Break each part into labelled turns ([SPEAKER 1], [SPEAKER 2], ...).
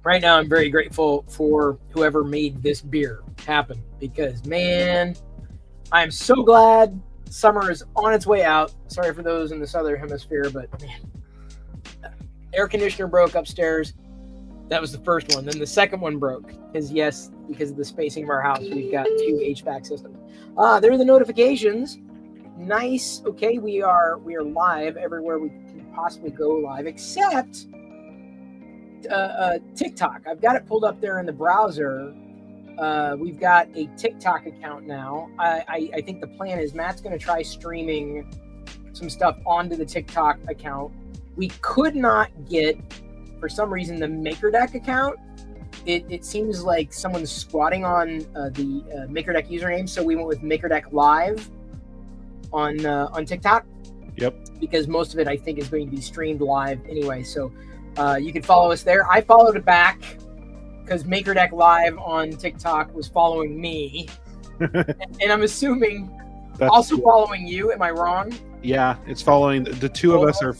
[SPEAKER 1] right now I'm very grateful for whoever made this beer happen, because man, I'm so glad summer is on its way out. Sorry for those in the southern hemisphere, but man, air conditioner broke upstairs. That was the first one. Then the second one broke because of the spacing of our house, we've got 2 HVAC systems. There are the notifications. Nice. Okay, we are live everywhere we can possibly go live, except TikTok. I've got it pulled up there in the browser. We've got a TikTok account now. I think the plan is Matt's going to try streaming some stuff onto the TikTok account. We could not get, for some reason, the MakerDeck account. It seems like someone's squatting on the MakerDeck username, so we went with MakerDeck Live on TikTok.
[SPEAKER 2] Yep.
[SPEAKER 1] Because most of it, I think, is going to be streamed live anyway. So you can follow us there. I followed it back because MakerDeck Live on TikTok was following me, and I'm assuming that's also following you. Am I wrong?
[SPEAKER 2] Yeah, it's following the two of us are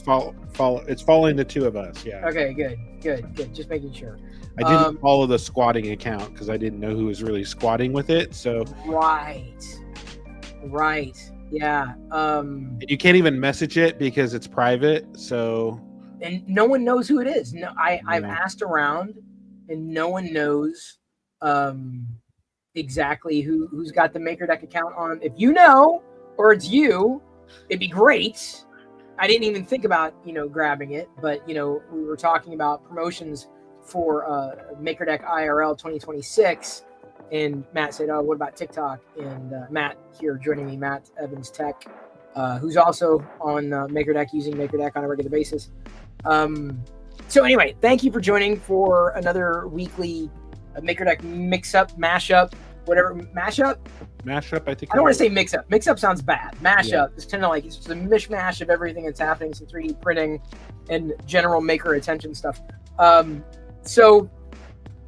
[SPEAKER 2] it's following the two of us. Yeah.
[SPEAKER 1] Okay, good. Just making sure.
[SPEAKER 2] I didn't follow the squatting account because I didn't know who was really squatting with it. So
[SPEAKER 1] right, yeah.
[SPEAKER 2] You can't even message it because it's private. So
[SPEAKER 1] and no one knows who it is. No, I've asked around, and no one knows exactly who's got the MakerDeck account on. If you know, or it's you, it'd be great. I didn't even think about grabbing it, but we were talking about promotions for MakerDeck IRL 2026, and Matt said, "Oh, what about TikTok?" And Matt here joining me, Matt Evans Tech, who's also on MakerDeck, using MakerDeck on a regular basis. So anyway, thank you for joining for another weekly MakerDeck mix-up, mashup, whatever. Mashup,
[SPEAKER 2] I think.
[SPEAKER 1] I don't want to say mix-up. Mix-up sounds bad. Mashup is kind of like it's just a mishmash of everything that's happening, some 3D printing and general maker attention stuff. So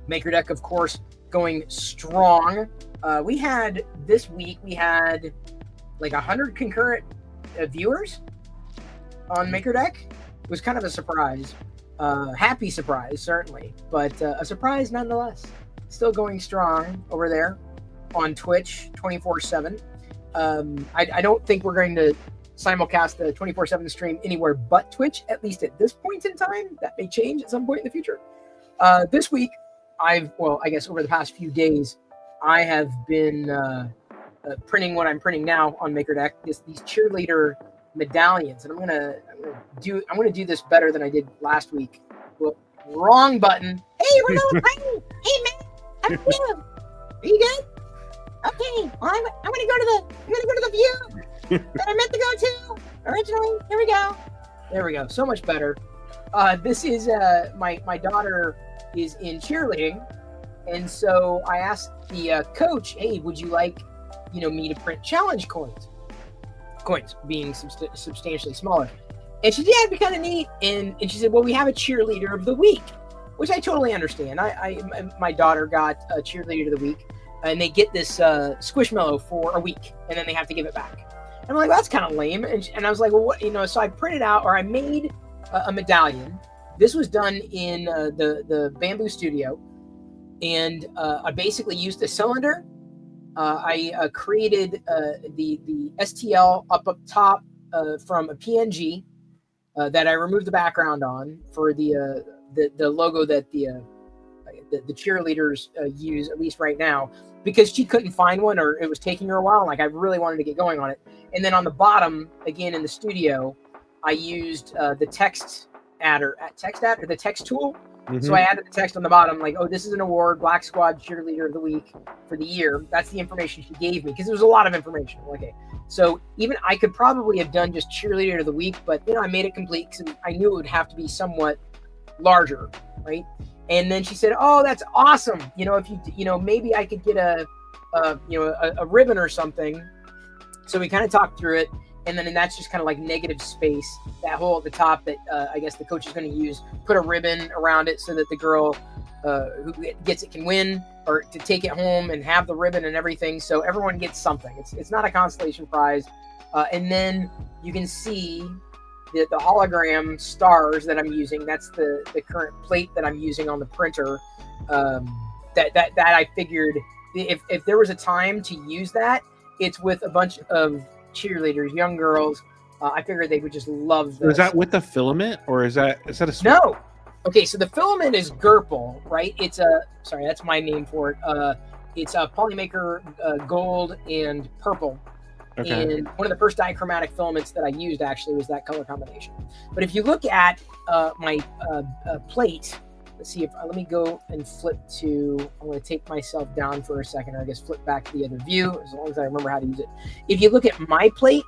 [SPEAKER 1] MakerDeck, of course, going strong. This week we had like 100 concurrent viewers on MakerDeck. It was kind of a surprise. Happy surprise, certainly, but a surprise nonetheless. Still going strong over there on Twitch 24/7. I don't think we're going to simulcast the 24/7 stream anywhere but Twitch, at least at this point in time. That may change at some point in the future. This week, I guess over the past few days, I have been printing what I'm printing now on MakerDeck, these cheerleader medallions, and I'm gonna do this better than I did last week. Well, wrong button. Hey, we're little tiny. Hey, man, how are you? Are you good? Okay, well, I'm gonna go to the view that I meant to go to originally. There we go. So much better. This is my daughter is in cheerleading, and so I asked the coach, "Hey, would you like me to print challenge coins?" Coins being substantially smaller, and she said, "Yeah, it'd be kind of neat." And she said, "Well, we have a cheerleader of the week," which I totally understand. My daughter got a cheerleader of the week, and they get this Squishmallow for a week, and then they have to give it back. And I'm like, well, that's kind of lame. And I was like, well, what? So I printed out, or I made a medallion. This was done in the Bamboo Studio, and I basically used a cylinder. I created the STL up top from a PNG that I removed the background on for the logo that the cheerleaders use, at least right now, because she couldn't find one, or it was taking her a while. Like, I really wanted to get going on it. And then on the bottom, again in the studio, I used the text adder, the text tool. Mm-hmm. So I added the text on the bottom, like, "Oh, this is an award, Black Squad Cheerleader of the Week for the year." That's the information she gave me, because there was a lot of information. Okay, so even I could probably have done just Cheerleader of the Week, but I made it complete because I knew it would have to be somewhat larger, right? And then she said, "Oh, that's awesome. If you maybe I could get a ribbon or something." So we kind of talked through it. And then that's just kind of like negative space, that hole at the top that I guess the coach is going to use, put a ribbon around it so that the girl who gets it can win, or to take it home and have the ribbon and everything. So everyone gets something. It's not a consolation prize. And then you can see the hologram stars that I'm using. That's the current plate that I'm using on the printer. That I figured if there was a time to use that, it's with a bunch of cheerleaders, young girls. I figured they would just love this.
[SPEAKER 2] Is that with the filament, or is that a
[SPEAKER 1] No? Okay, so the filament is Gerpel, right? It's that's my name for it. It's a Polymaker gold and purple.
[SPEAKER 2] Okay.
[SPEAKER 1] And one of the first dichromatic filaments that I used actually was that color combination. But if you look at my plate, let's see if let me go and flip to. I'm going to take myself down for a second, or I guess flip back to the other view, as long as I remember how to use it. If you look at my plate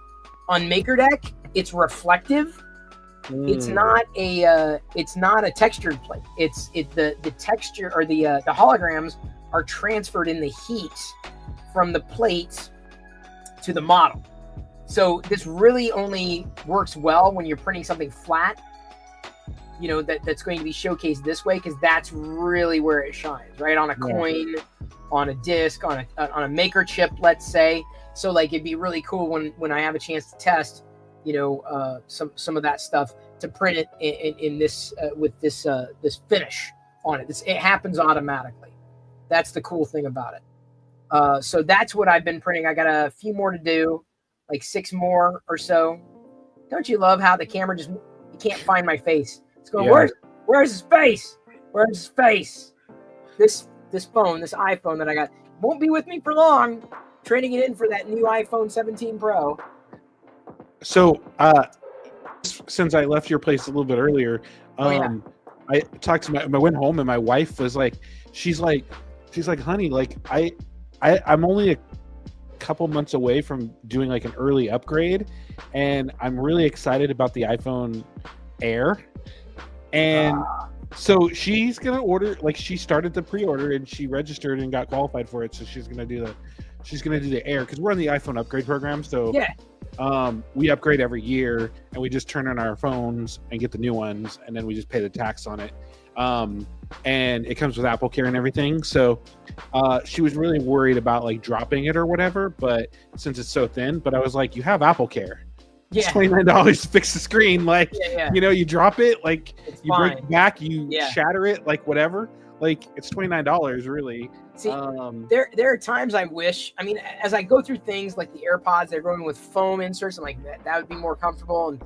[SPEAKER 1] on MakerDeck, it's reflective. It's not a textured plate. The texture, or the holograms are transferred in the heat from the plate to the model. So this really only works well when you're printing something flat, that's going to be showcased this way, because that's really where it shines, right? On a coin, on a disc, on a maker chip, let's say. So like it'd be really cool when I have a chance to test, some of that stuff, to print it in this with this finish on it. It happens automatically. That's the cool thing about it. So that's what I've been printing. I got a few more to do, like 6 more or so. Don't you love how the camera you can't find my face? It's going, where's his face? Where's his face? This phone, this iPhone that I got, won't be with me for long. Trading it in for that new iPhone 17 Pro.
[SPEAKER 2] So, since I left your place a little bit earlier, I talked to I went home, and my wife was like, she's like, honey, like I'm only a couple months away from doing like an early upgrade, and I'm really excited about the iPhone Air. And so she's gonna order, like she started the pre-order and she registered and got qualified for it. So she's gonna do the Air, because we're on the iPhone upgrade program. So we upgrade every year, and we just turn on our phones and get the new ones, and then we just pay the tax on it. And it comes with Apple Care and everything. So she was really worried about like dropping it or whatever, but since it's so thin, but I was like, you have Apple Care. It's $29 to fix the screen. Like, you drop it, like it's you fine. Break it back, you shatter it, like whatever. Like it's $29 really.
[SPEAKER 1] See, there are times I wish, I mean, as I go through things like the AirPods, they're going with foam inserts. I'm like, that would be more comfortable. And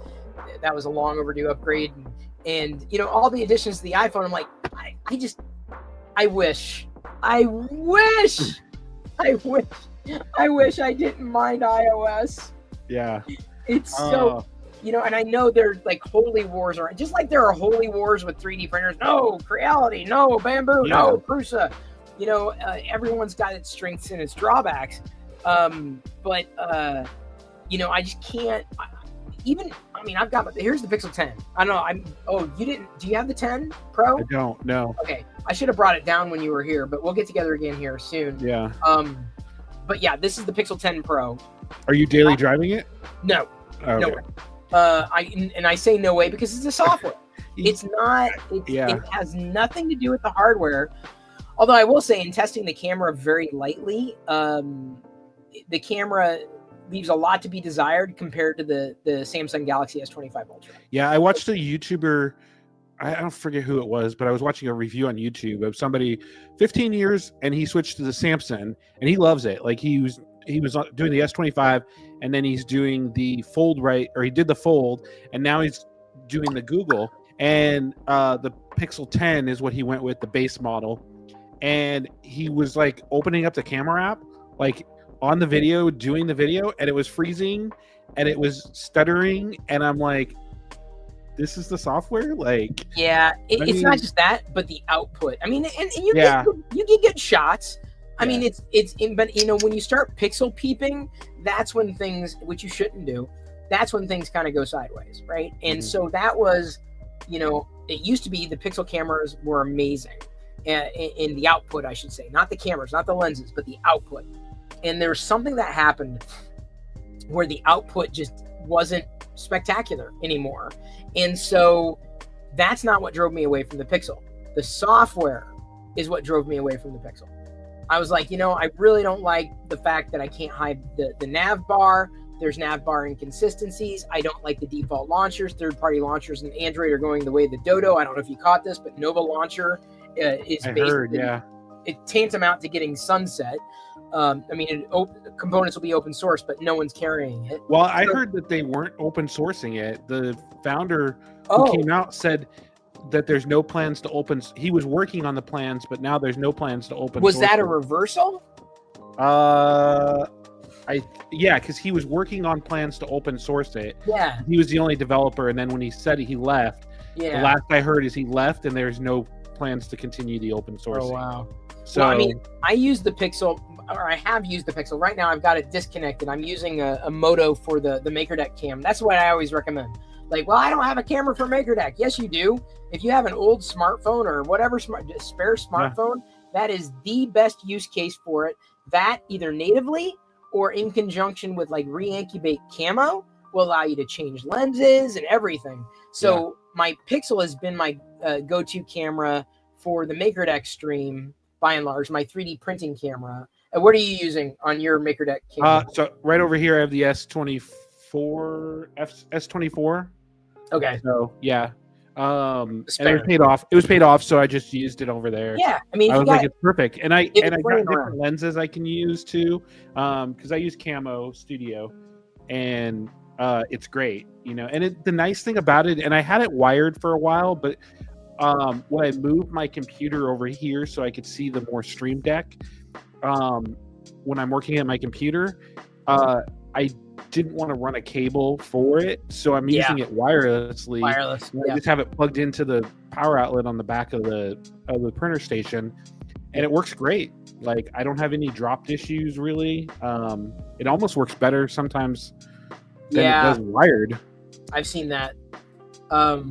[SPEAKER 1] that was a long overdue upgrade. And all the additions to the iPhone, I'm like, I wish I didn't mind iOS.
[SPEAKER 2] Yeah.
[SPEAKER 1] It's so, and I know there's like holy wars around, just like there are holy wars with 3D printers. No, Creality, no, Bamboo, no, Prusa. Everyone's got its strengths and its drawbacks. But I just can't. I've got. Here's the Pixel 10. I don't know. You didn't? Do you have the 10 Pro?
[SPEAKER 2] I don't. No.
[SPEAKER 1] Okay, I should have brought it down when you were here, but we'll get together again here soon.
[SPEAKER 2] Yeah.
[SPEAKER 1] But yeah, this is the Pixel 10 Pro.
[SPEAKER 2] Are you daily driving it?
[SPEAKER 1] No.
[SPEAKER 2] Okay.
[SPEAKER 1] No way. I say no way because it's a software. It's not. It has nothing to do with the hardware. Although I will say, in testing the camera very lightly, the camera leaves a lot to be desired compared to the Samsung Galaxy S25 Ultra.
[SPEAKER 2] Yeah, I watched a YouTuber. I don't forget who it was, but I was watching a review on YouTube of somebody 15 years, and he switched to the Samsung, and he loves it. Like he was doing the S25, and then he's doing the Fold, right? Or he did the Fold, and now he's doing the Google. And the Pixel 10 is what he went with, the base model. And he was like opening up the camera app, like on the video, doing the video, and it was freezing, and it was stuttering, and I'm like, this is the software? Like,
[SPEAKER 1] yeah, it's not just that, but the output. I mean, and you get good shots. I mean, but when you start pixel peeping, that's when things, which you shouldn't do, that's when things kind of go sideways, right? And so that was, it used to be the Pixel cameras were amazing in the output, I should say, not the cameras, not the lenses, but the output. And there was something that happened where the output just wasn't spectacular anymore. And so that's not what drove me away from the Pixel. The software is what drove me away from the Pixel. I was like, I really don't like the fact that I can't hide the nav bar. There's navbar inconsistencies. I don't like the default launchers. Third-party launchers in Android are going the way of the Dodo. I don't know if you caught this, but Nova Launcher is basically it's tantamount to getting sunset. Components will be open source, but no one's carrying it.
[SPEAKER 2] Well, I heard that they weren't open sourcing it. The founder who came out said that there's no plans to open. He was working on the plans, but now there's no plans to open.
[SPEAKER 1] Was that a reversal?
[SPEAKER 2] Because he was working on plans to open source it.
[SPEAKER 1] Yeah,
[SPEAKER 2] he was the only developer, and then when he said he left, the last I heard is he left, and there's no plans to continue the open source.
[SPEAKER 1] Oh wow!
[SPEAKER 2] So
[SPEAKER 1] well, I use the Pixel. Or I have used the Pixel. Right now I've got it disconnected. I'm using a Moto for the MakerDeck cam. That's what I always recommend. Like, well, I don't have a camera for MakerDeck. Yes, you do. If you have an old smartphone or whatever spare smartphone, that is the best use case for it. That either natively or in conjunction with like re-incubate camo will allow you to change lenses and everything. So my Pixel has been my go-to camera for the MakerDeck stream by and large, my 3D printing camera. What are you using on your MakerDeck camera?
[SPEAKER 2] So right over here, I have the S24. Okay. So yeah, and it was paid off. So I just used it over there.
[SPEAKER 1] Yeah, I mean,
[SPEAKER 2] I was like, it's perfect, and I got different lenses I can use too, because I use Camo Studio, and it's great, And the nice thing about it, and I had it wired for a while, but when I moved my computer over here so I could see the more Stream Deck. When I'm working at my computer, I didn't want to run a cable for it, so I'm using it wirelessly. I just have it plugged into the power outlet on the back of the printer station, and it works great. Like, I don't have any dropped issues really. It almost works better sometimes than it does wired.
[SPEAKER 1] I've seen that. I've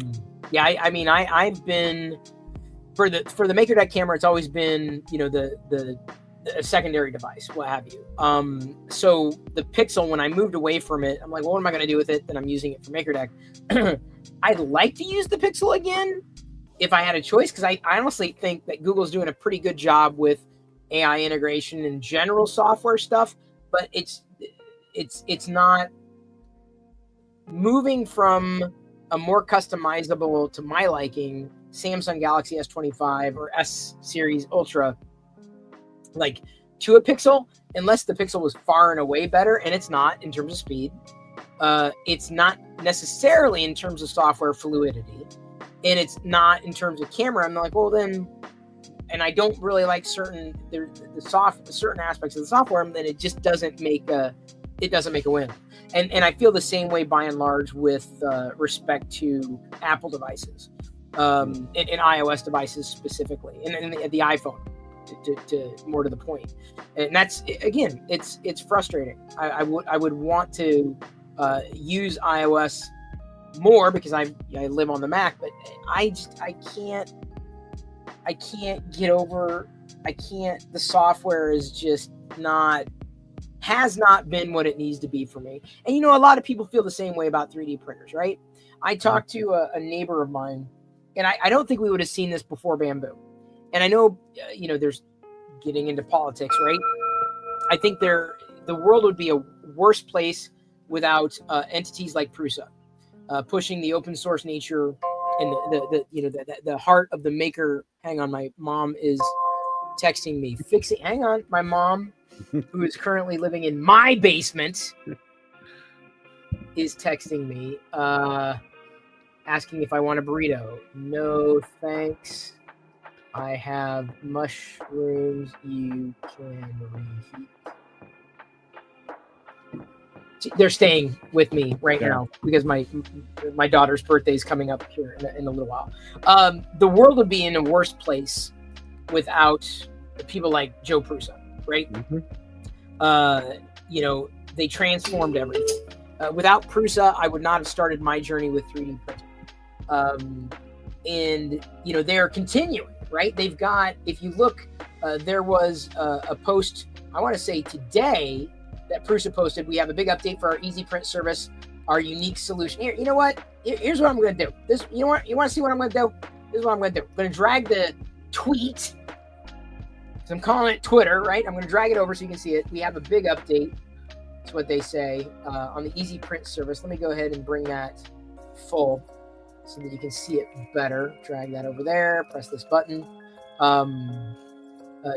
[SPEAKER 1] been for the MakerDeck camera. It's always been the a secondary device, what have you. So the Pixel, when I moved away from it, I'm like, well, what am I going to do with it? Then I'm using it for MakerDeck. I'd like to use the Pixel again if I had a choice, because I honestly think that Google's doing a pretty good job with AI integration and general software stuff, but it's not moving from a more customizable, to my liking, Samsung Galaxy S25 or S Series Ultra, like, to a Pixel, unless the Pixel was far and away better, and it's not in terms of speed. It's not necessarily in terms of software fluidity, and it's not in terms of camera. I'm like, well then, and I don't really like certain aspects of the software, and then it just doesn't make a win. And I feel the same way by and large with respect to Apple devices, and iOS devices specifically, and the iPhone. To more to the point, and that's, again, it's frustrating. I would want to use iOS more because I live on the Mac, but I can't get over. The software is just has not been what it needs to be for me. And a lot of people feel the same way about 3D printers, right? I talked to a neighbor of mine, and I don't think we would have seen this before Bamboo. And I know, there's getting into politics, right? I think the world would be a worse place without entities like Prusa, pushing the open source nature and the heart of the maker. Hang on, my mom is texting me. Hang on, my mom, who is currently living in my basement, is texting me, asking if I want a burrito. No, thanks. I have mushrooms you can reheat. They're staying with me right now because my daughter's birthday is coming up here in a little while. The world would be in a worse place without people like Joe Prusa, right? Mm-hmm. They transformed everything. Without Prusa, I would not have started my journey with 3D printing. And they're continuing. Right? They've got, if you look, there was a post, I want to say today, that Prusa posted. We have a big update for our Easy Print service, our unique solution. Here, you know what? Here's what I'm going to do. You want to see what I'm going to do? This is what I'm going to do. I'm going to drag the tweet. So I'm calling it Twitter, right? I'm going to drag it over so you can see it. We have a big update. That's what they say on the Easy Print service. Let me go ahead and bring that full so that you can see it better. Drag that over there, press this button.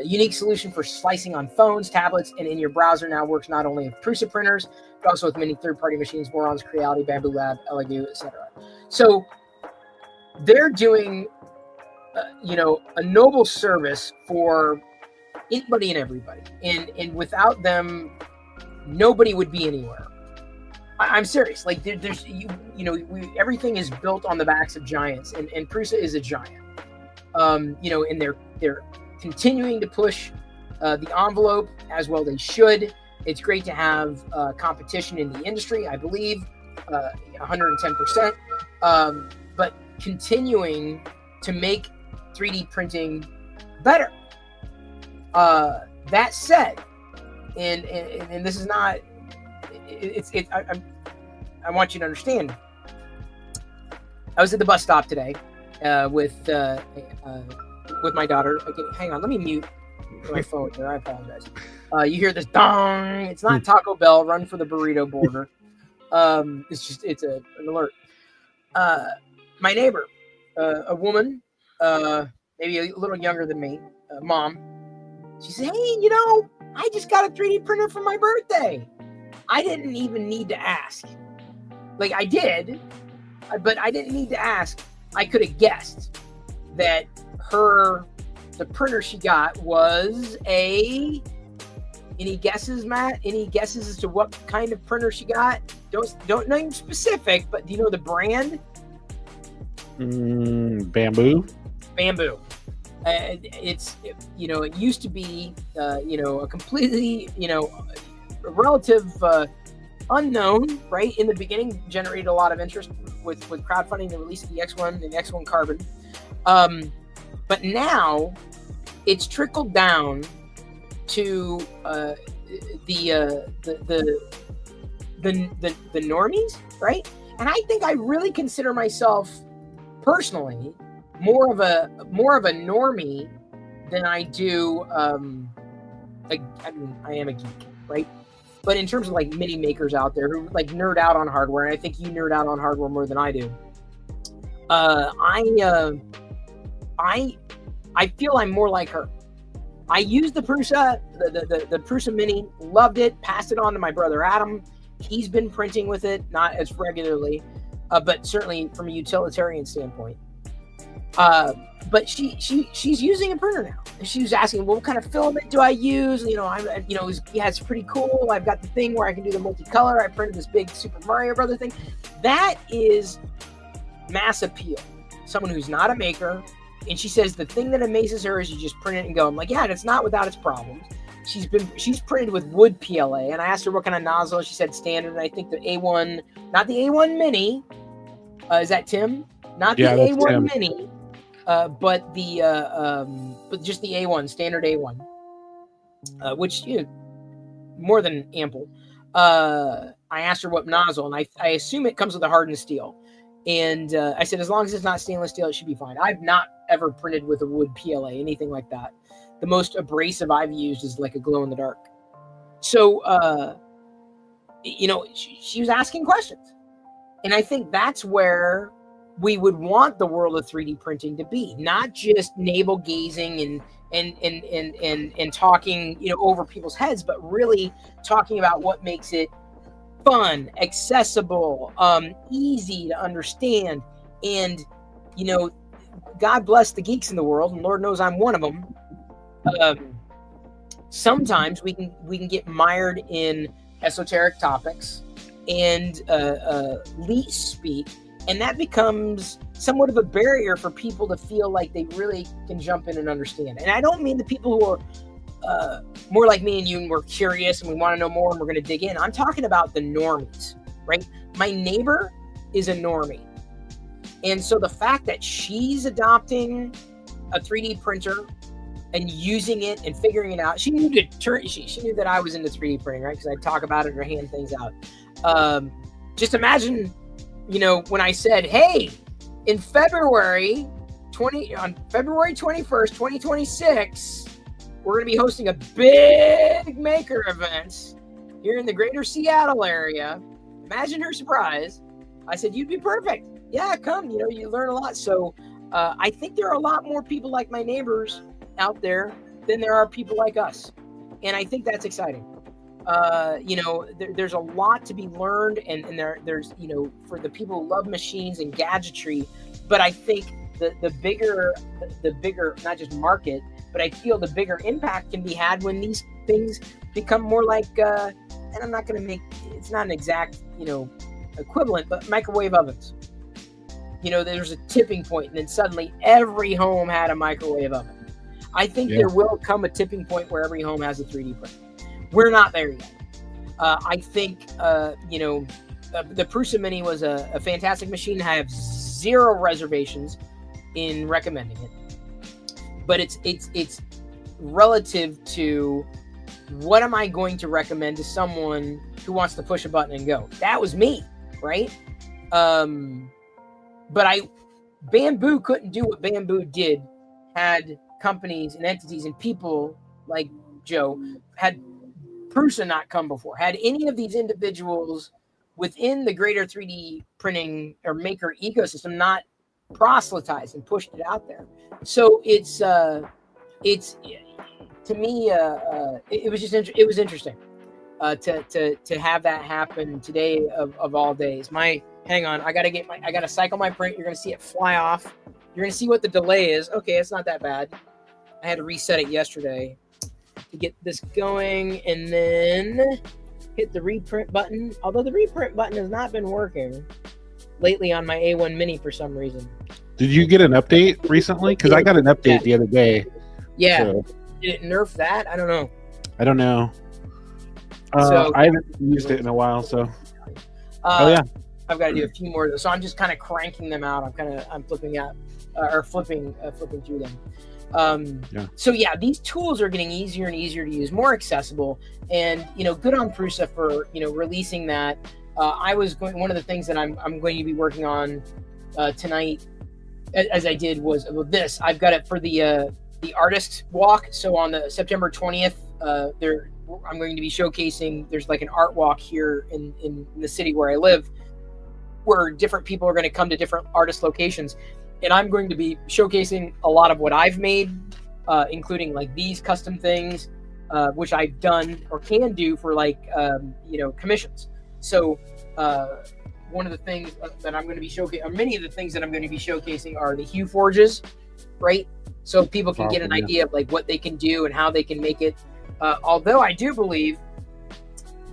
[SPEAKER 1] Unique solution for slicing on phones, tablets, and in your browser. Now works not only with Prusa printers, but also with many third-party machines, Morons, Creality, Bamboo Lab, Elegoo, etc. So they're doing, a noble service for anybody and everybody. And without them, nobody would be anywhere. I'm serious. Like there's everything is built on the backs of giants, and Prusa is a giant. And they're continuing to push the envelope as well they should. It's great to have competition in the industry, I believe, 110%. But continuing to make 3D printing better. That said, and this is not. I want you to understand. I was at the bus stop today with my daughter. Okay, hang on, let me mute my phone here. I apologize. You hear this dong? It's not Taco Bell. Run for the burrito border. It's an alert. My neighbor, a woman, maybe a little younger than me, mom. She said, "Hey, I just got a 3D printer for my birthday." I didn't even need to ask. Like I did, but I didn't need to ask. I could have guessed that the printer she got was any guesses, Matt? Any guesses as to what kind of printer she got? Don't name specific, but do you know the brand?
[SPEAKER 2] Bamboo.
[SPEAKER 1] Bamboo. It used to be, a completely, a relative unknown, right? In the beginning, generated a lot of interest with crowdfunding the release of the X1 and X1 Carbon. But now it's trickled down to the normies, right? And I think I really consider myself personally more of a normie than I do. I am a geek, right? But in terms of like mini makers out there who like nerd out on hardware, and I think you nerd out on hardware more than I do. I feel I'm more like her. I used the Prusa, the Prusa Mini, loved it, passed it on to my brother Adam. He's been printing with it, not as regularly, but certainly from a utilitarian standpoint. But she's using a printer now. She was asking, well, what kind of filament do I use? It's pretty cool. I've got the thing where I can do the multicolor. I printed this big Super Mario Brother thing. That is mass appeal. Someone who's not a maker. And she says the thing that amazes her is you just print it and go. I'm like, yeah, and it's not without its problems. She's printed with wood PLA, and I asked her what kind of nozzle. She said standard, and I think the A1, not the A1 Mini. Is that Tim? Not the A1 Tim. Mini, but just the A1, standard A1, which more than ample. I asked her what nozzle, and I assume it comes with a hardened steel. And I said, as long as it's not stainless steel, it should be fine. I've not ever printed with a wood PLA, anything like that. The most abrasive I've used is like a glow in the dark. So, she was asking questions. And I think that's where we would want the world of 3D printing to be, not just navel gazing and talking, over people's heads, but really talking about what makes it fun, accessible, easy to understand. And, God bless the geeks in the world, and Lord knows I'm one of them. Sometimes we can get mired in esoteric topics and leet speak, and that becomes somewhat of a barrier for people to feel like they really can jump in and understand. And I don't mean the people who are more like me and you, and we're curious and we want to know more and we're going to dig in. I'm talking about the normies, right? My neighbor is a normie. And so the fact that she's adopting a 3D printer and using it and figuring it out, she knew that I was into 3D printing, right? Because I talk about it or hand things out. Just imagine, when I said, hey, on February 21st, 2026, we're going to be hosting a big maker event here in the greater Seattle area. Imagine her surprise. I said, you'd be perfect. Yeah, come, you learn a lot. So I think there are a lot more people like my neighbors out there than there are people like us. And I think that's exciting. There's a lot to be learned, and there's, for the people who love machines and gadgetry, but I think the bigger, not just market, but I feel the bigger impact can be had when these things become more like, and I'm not going to make, it's not an exact, equivalent, but microwave ovens. There's a tipping point, and then suddenly every home had a microwave oven. I think there will come a tipping point where every home has a 3D printer. We're not there yet. I think, the Prusa Mini was a fantastic machine. I have zero reservations in recommending it, but it's relative to what am I going to recommend to someone who wants to push a button and go. That was me, right? But Bamboo couldn't do what Bamboo did had companies and entities and people like Joe, had Prusa not come before, had any of these individuals within the greater 3D printing or maker ecosystem not proselytized and pushed it out there. So it's to me, it was just it was interesting to have that happen today of all days. Hang on, I gotta cycle my print. You're gonna see it fly off. You're gonna see what the delay is. Okay, it's not that bad. I had to reset it yesterday to get this going, and then hit the reprint button. Although the reprint button has not been working lately on my A1 Mini for some reason.
[SPEAKER 2] Did you get an update recently? Because I got an update the other day.
[SPEAKER 1] Yeah. So. Did it nerf that? I don't know.
[SPEAKER 2] So, I haven't used it in a while, so.
[SPEAKER 1] I've got to do a few more. So I'm just kind of cranking them out. I'm flipping out or flipping through them. So these tools are getting easier and easier to use, more accessible, and good on Prusa for releasing that. One of the things that I'm going to be working on tonight, as I did, was this. I've got it for the artist walk. So on the September 20th, I'm going to be showcasing. There's like an art walk here in the city where I live, where different people are going to come to different artist locations. And I'm going to be showcasing a lot of what I've made, including like these custom things, which I've done or can do for commissions. So one of the things that I'm going to be showcasing, or many of the things that I'm going to be showcasing, are the hue forges, right? So people can get an idea of like what they can do and how they can make it. Although I do believe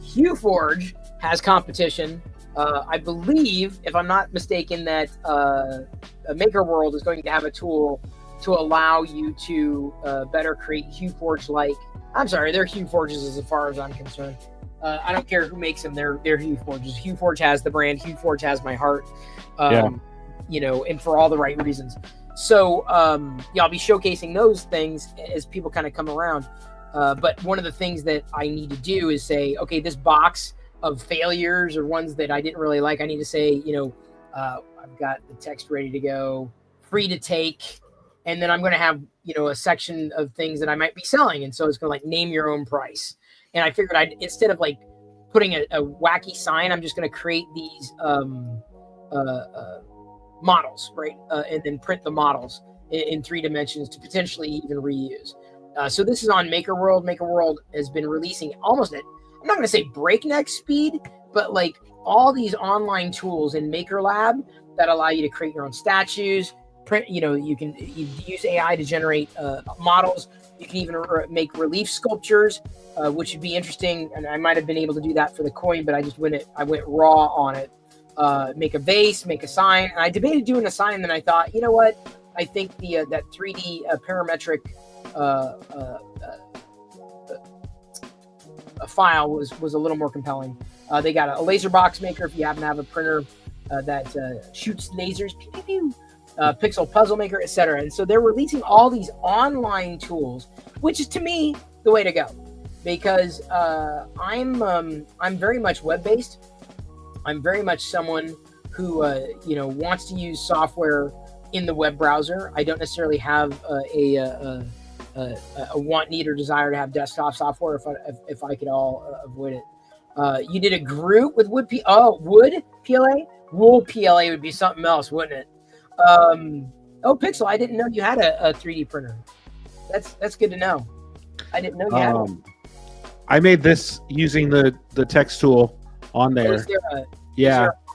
[SPEAKER 1] HueForge has competition. I believe, if I'm not mistaken, that Maker World is going to have a tool to allow you to better create HueForge-like. I'm sorry, they're HueForges as far as I'm concerned. I don't care who makes them; they're HueForges. HueForge has the brand. HueForge has my heart. And for all the right reasons. So I'll be showcasing those things as people kind of come around. But one of the things that I need to do is say, okay, this box of failures or ones that I didn't really like, I need to say, I've got the text ready to go, free to take, and then I'm going to have, a section of things that I might be selling, and so it's going to like name your own price. And I figured instead of like putting a wacky sign, I'm just going to create these models, right, and then print the models in 3 dimensions to potentially even reuse. So this is on Maker World. Maker World has been releasing almost at, I'm not going to say breakneck speed, but like all these online tools in Maker Lab that allow you to create your own statues, print, you can use AI to generate models. You can even make relief sculptures, which would be interesting. And I might have been able to do that for the coin, but I went raw on it. Make a vase, make a sign. And I debated doing a sign, then I thought, you know what? I think that 3D parametric a file was a little more compelling. They got a laser box maker if you happen to have a printer that shoots lasers, pew, pew, pew. Pixel puzzle maker, etc. And so they're releasing all these online tools, which is to me the way to go, because I'm very much web-based. I'm very much someone who wants to use software in the web browser. I don't necessarily have a want, need, or desire to have desktop software if I could all avoid it. You did a group with wood wood PLA? Wool PLA would be something else, wouldn't it? Oh, Pixel, I didn't know you had a 3D printer. That's good to know. I didn't know you had one.
[SPEAKER 2] I made this using the text tool on there.
[SPEAKER 1] Is there a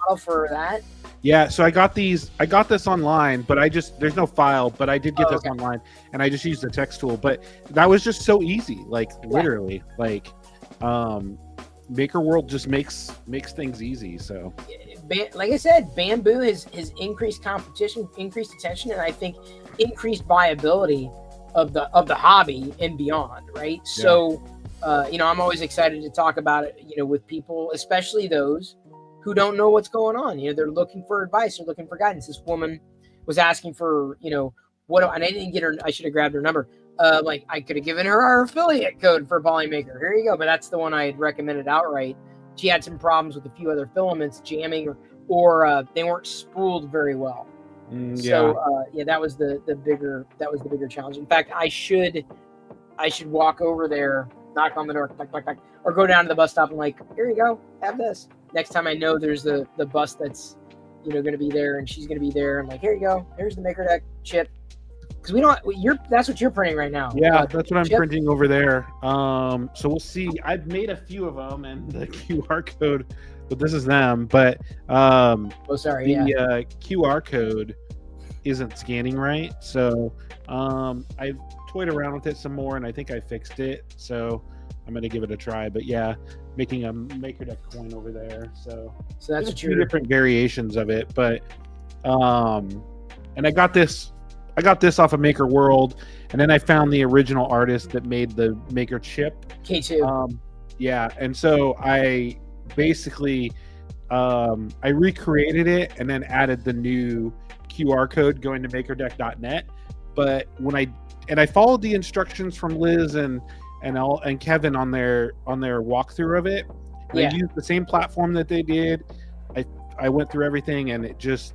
[SPEAKER 1] model for that?
[SPEAKER 2] Yeah, so I got this online, but there's no file, but I did get this online, and I just used the text tool. But that was just so easy, like literally, like Maker World just makes things easy. So,
[SPEAKER 1] like I said, Bamboo has increased competition, increased attention, and I think increased viability of the hobby and beyond. Right. Yeah. So, I'm always excited to talk about it, with people, especially those who don't know what's going on. They're looking for advice, they're looking for guidance. This woman was asking for, and I didn't get her. I should have grabbed her number. Like I could have given her our affiliate code for Polymaker. Here you go. But that's the one I had recommended outright. She had some problems with a few other filaments jamming or they weren't spooled very well. So that was the bigger challenge. In fact, I should walk over there, knock on the door, or go down to the bus stop and like, here you go, have this. Next time I know there's the bus that's going to be there and she's going to be there, I'm like, here you go, here's the MakerDeck chip. Because that's what you're printing right now.
[SPEAKER 2] Yeah, that's what I'm printing over there. So we'll see. I've made a few of them and the QR code, but this is them. But the QR code isn't scanning right. So I've toyed around with it some more and I think I fixed it. So I'm gonna give it a try. But yeah, making a MakerDeck coin over there. So
[SPEAKER 1] that's what
[SPEAKER 2] two different variations of it. But and I got this off of Maker World, and then I found the original artist that made the Maker chip
[SPEAKER 1] K2.
[SPEAKER 2] And so I basically I recreated it and then added the new QR code going to makerdeck.net. But when I followed the instructions from Liz and Kevin on their walkthrough of it. I used the same platform that they did. I went through everything and it just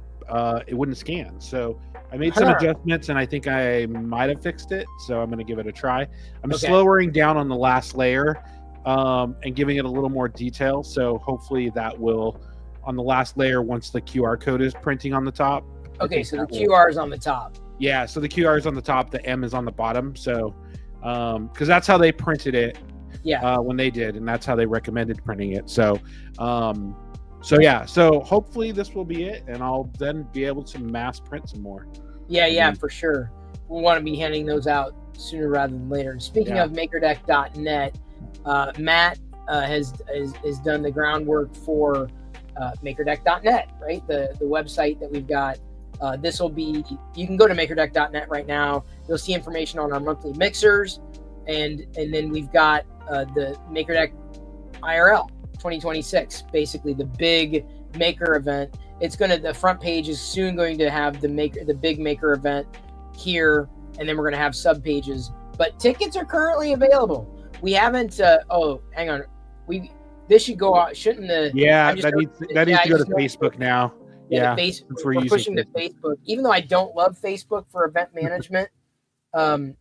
[SPEAKER 2] it wouldn't scan. So I made some adjustments and I think I might have fixed it. So I'm going to give it a try. I'm slowing down on the last layer and giving it a little more detail. So hopefully that will, on the last layer, once the QR code is printing on the top.
[SPEAKER 1] Okay, so the QR is on the top.
[SPEAKER 2] Yeah, so the QR is on the top, the M is on the bottom. So because that's how they printed it when they did, and that's how they recommended printing it. So so hopefully this will be it, and I'll then be able to mass print some more.
[SPEAKER 1] For sure. We'll want to be handing those out sooner rather than later. And speaking of makerdeck.net, Matt has done the groundwork for makerdeck.net, right? The website that we've got. This will be, you can go to makerdeck.net right now. You'll see information on our monthly mixers, and then we've got the MakerDeck IRL 2026, basically the big maker event. The front page is soon going to have the big maker event here, and then we're going to have sub pages. But tickets are currently available. We haven't. Hang on. This should go out, shouldn't the?
[SPEAKER 2] Yeah, that needs to go to Facebook now.
[SPEAKER 1] Yeah, we're pushing to Facebook. Even though I don't love Facebook for event management,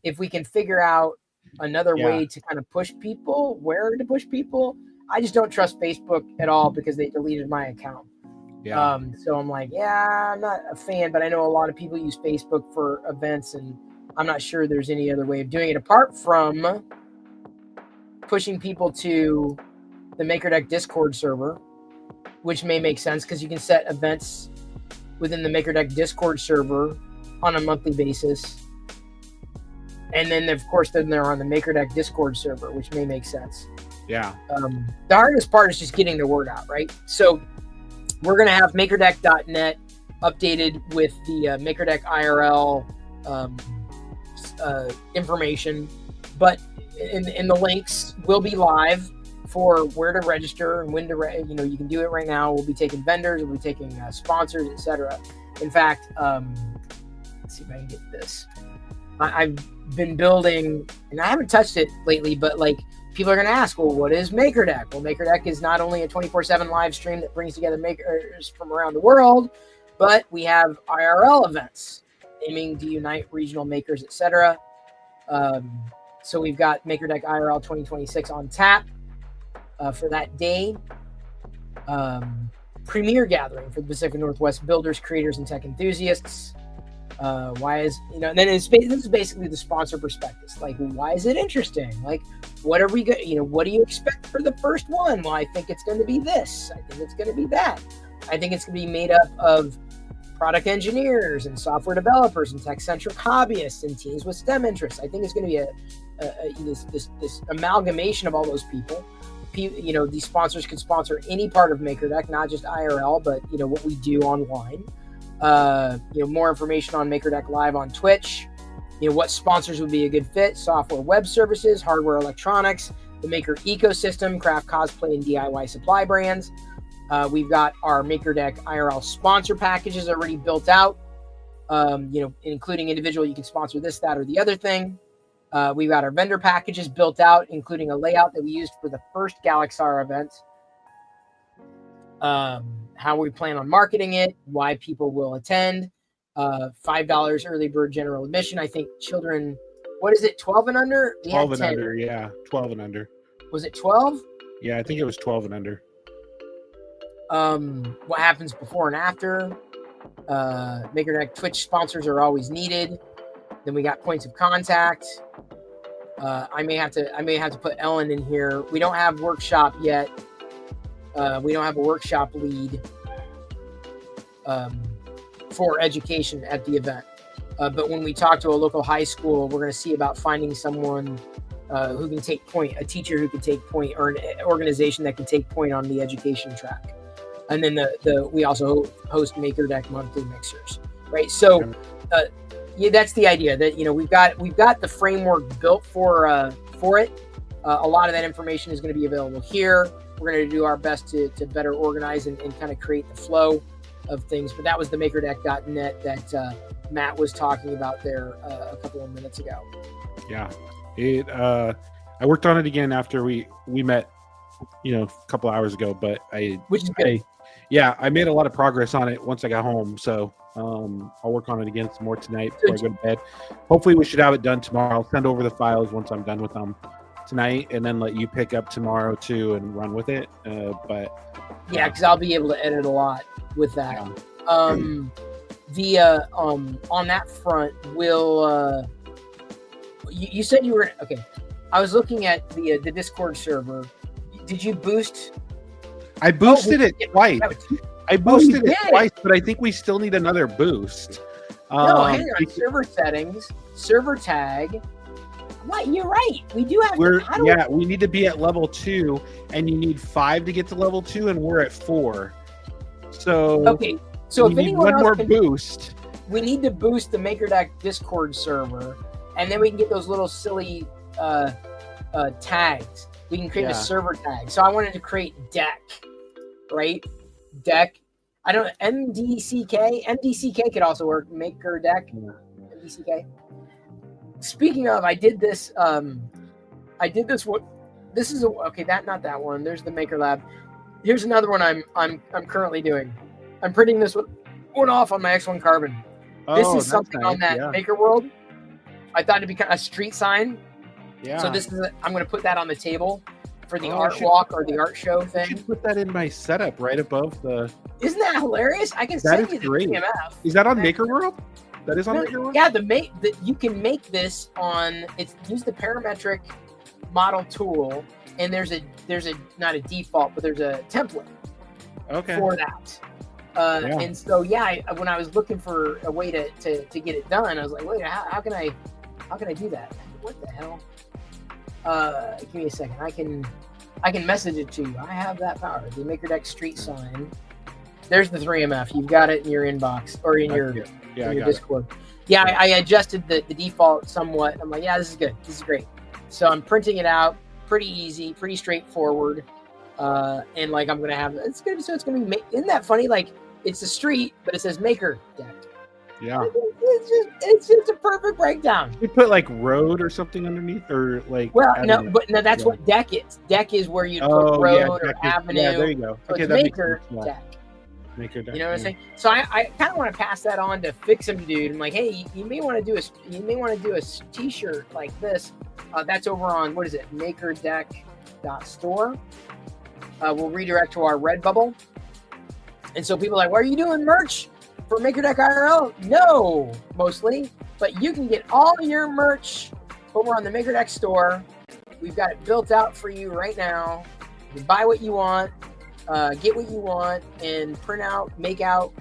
[SPEAKER 1] if we can figure out another way to kind of push people, where to push people, I just don't trust Facebook at all because they deleted my account. Yeah. So I'm like, I'm not a fan, but I know a lot of people use Facebook for events, and I'm not sure there's any other way of doing it apart from pushing people to the MakerDeck Discord server, which may make sense because you can set events within the MakerDeck Discord server on a monthly basis. And then, of course, they're on the MakerDeck Discord server, which may make sense.
[SPEAKER 2] Yeah.
[SPEAKER 1] The hardest part is just getting the word out, right? So we're going to have makerdeck.net updated with the MakerDeck IRL information, but in the links will be live for where to register and when to, you can do it right now. We'll be taking vendors, we'll be taking sponsors, etc. In fact, let's see if I can get this. I've been building, and I haven't touched it lately, but like people are going to ask, well, what is MakerDeck? Well, MakerDeck is not only a 24/7 live stream that brings together makers from around the world, but we have IRL events aiming to unite regional makers, etc. So we've got MakerDeck IRL 2026 on tap. for that day. Premier gathering for the Pacific Northwest builders, creators, and tech enthusiasts. Why is, and then this is basically the sponsor prospectus. Like, why is it interesting? Like, what are we going, what do you expect for the first one? Well, I think it's going to be this. I think it's going to be that. I think it's going to be made up of product engineers and software developers and tech-centric hobbyists and teams with STEM interests. I think it's going to be this amalgamation of all those people. These sponsors could sponsor any part of MakerDeck, not just IRL, but what we do online. More information on MakerDeck Live on Twitch. What sponsors would be a good fit: software, web services, hardware, electronics, the Maker ecosystem, craft, cosplay, and DIY supply brands. We've got our MakerDeck IRL sponsor packages already built out. Including individual, you can sponsor this, that, or the other thing. We've got our vendor packages built out, including a layout that we used for the first Galaxar event. How we plan on marketing it, why people will attend, $5 early bird general admission. I think children, what is it, 12 and under?
[SPEAKER 2] 12 and under, yeah, 12 and under.
[SPEAKER 1] Was it 12?
[SPEAKER 2] Yeah, I think it was 12 and under.
[SPEAKER 1] What happens before and after? MakerDeck Twitch sponsors are always needed. Then we got points of contact. I may have to put Ellen in here. We don't have workshop yet. We don't have a workshop lead for education at the event. But when we talk to a local high school, we're going to see about finding someone who can take point, a teacher who can take point, or an organization that can take point on the education track. And then we also host MakerDeck monthly mixers, right? So that's the idea, that we've got the framework built for it. A lot of that information is going to be available here. We're going to do our best to better organize and kind of create the flow of things. But that was the MakerDeck.net that Matt was talking about there a couple of minutes ago.
[SPEAKER 2] Yeah, I worked on it again after we met, a couple hours ago. But
[SPEAKER 1] which is good.
[SPEAKER 2] I made a lot of progress on it once I got home. So I'll work on it again some more tonight before I go to bed. Hopefully, we should have it done tomorrow. I'll send over the files once I'm done with them tonight, and then let you pick up tomorrow too and run with it.
[SPEAKER 1] Because I'll be able to edit a lot with that. On that front, you said you were okay. I was looking at the Discord server. Did you boost?
[SPEAKER 2] I boosted it twice. I boosted it twice, but I think we still need another boost.
[SPEAKER 1] No, hang on. Server settings, server tag. What? You're right. We do have.
[SPEAKER 2] We need to be at level 2, and you need 5 to get to level 2, and we're at 4. So
[SPEAKER 1] okay. So if anyone
[SPEAKER 2] one more boost,
[SPEAKER 1] we need to boost the MakerDeck Discord server, and then we can get those little silly tags. We can create a server tag. So I wanted to create deck, right? Deck. I don't MDCK. MDCK could also work. MakerDeck. MDCK. Speaking of, I did this. What? This is not that one. There's the Maker Lab. Here's another one I'm currently doing. I'm printing this one off on my X1 Carbon. This is something nice. On that Maker World. I thought it'd be kind of a street sign. Yeah. So this is. I'm going to put that on the table for the art walk or the art show thing.
[SPEAKER 2] I should put that in my setup right above the.
[SPEAKER 1] Isn't that hilarious? I can send you the PMF.
[SPEAKER 2] Is that on Maker World? That is on Maker World?
[SPEAKER 1] Yeah, you can make this on. Use the parametric model tool, and there's a not a default, but there's a template. For that. And so when I was looking for a way to get it done, I was like, wait, how can I do that? What the hell? Give me a second. I can message it to you. I have that power. The MakerDeck street sign. There's the 3MF. You've got it in your inbox or in your Discord. I adjusted the default somewhat. I'm like, this is good. This is great. So I'm printing it out. Pretty easy, pretty straightforward. And like I'm gonna have it's gonna be. Isn't that funny? Like it's a street, but it says MakerDeck.
[SPEAKER 2] Yeah.
[SPEAKER 1] It's just a perfect breakdown.
[SPEAKER 2] You put like road or something underneath, or like.
[SPEAKER 1] Well, that's what deck is. Deck is where you put road or avenue.
[SPEAKER 2] Yeah, there you go.
[SPEAKER 1] So it's MakerDeck.
[SPEAKER 2] MakerDeck.
[SPEAKER 1] You know what I'm saying? So I kind of want to pass that on to Fix'em Dude. I'm like, hey, you may want to do a T-shirt like this. That's over on what is it? MakerDeck. makerdeck.store. We'll redirect to our Redbubble. And so people are like, why are you doing merch for Maker Deck IRL? No, mostly. But you can get all your merch over on the Maker Deck store. We've got it built out for you right now. You buy what you want, get what you want, and print out, make out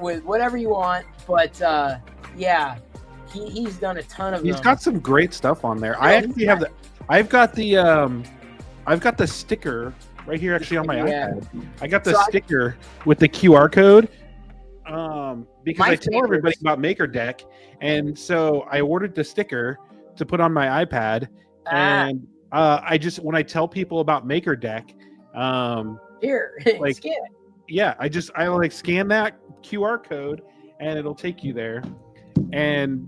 [SPEAKER 1] with whatever you want. But yeah, he's done a ton of.
[SPEAKER 2] He's
[SPEAKER 1] them.
[SPEAKER 2] got some great stuff on there. I actually have I've got the sticker right here actually on my iPad. I got the sticker with the QR code. Because I tell everybody about Maker Deck, and so I ordered the sticker to put on my iPad, and I just when I tell people about Maker Deck,
[SPEAKER 1] here,
[SPEAKER 2] like
[SPEAKER 1] scan it.
[SPEAKER 2] Yeah, I like scan that QR code, and it'll take you there, and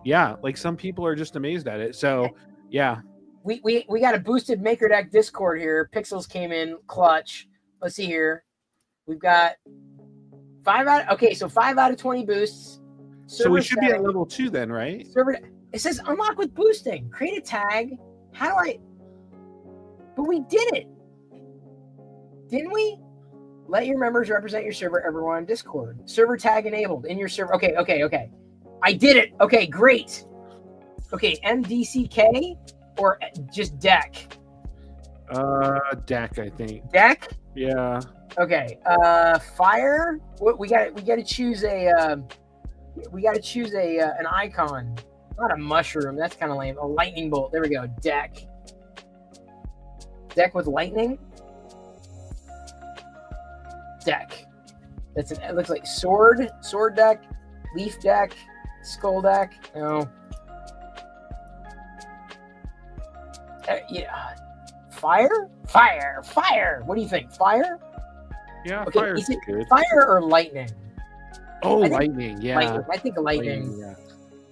[SPEAKER 2] yeah, like some people are just amazed at it. So yeah,
[SPEAKER 1] we got a boosted Maker Deck Discord here. Pixels came in clutch. Let's see here. We've got 5 out of 20 boosts.
[SPEAKER 2] So we should be at level 2 then, right?
[SPEAKER 1] It says unlock with boosting. Create a tag. How do I? But we did it, didn't we? Let your members represent your server. Everyone on Discord. Server tag enabled in your server. Okay. I did it. Okay, great. Okay, MDCK or just deck?
[SPEAKER 2] Deck, I think.
[SPEAKER 1] Deck?
[SPEAKER 2] Yeah.
[SPEAKER 1] Okay. Fire. We got to choose a. We got to choose an icon. Not a mushroom. That's kind of lame. A lightning bolt. There we go. Deck. Deck with lightning. Deck. It looks like sword deck, leaf deck, skull deck. No. Yeah. Fire. What do you think? Fire.
[SPEAKER 2] Yeah.
[SPEAKER 1] Okay.
[SPEAKER 2] Fire's
[SPEAKER 1] Is it
[SPEAKER 2] good.
[SPEAKER 1] fire or lightning?
[SPEAKER 2] Oh, lightning. Yeah.
[SPEAKER 1] Lightning. I think lightning.
[SPEAKER 2] Yeah.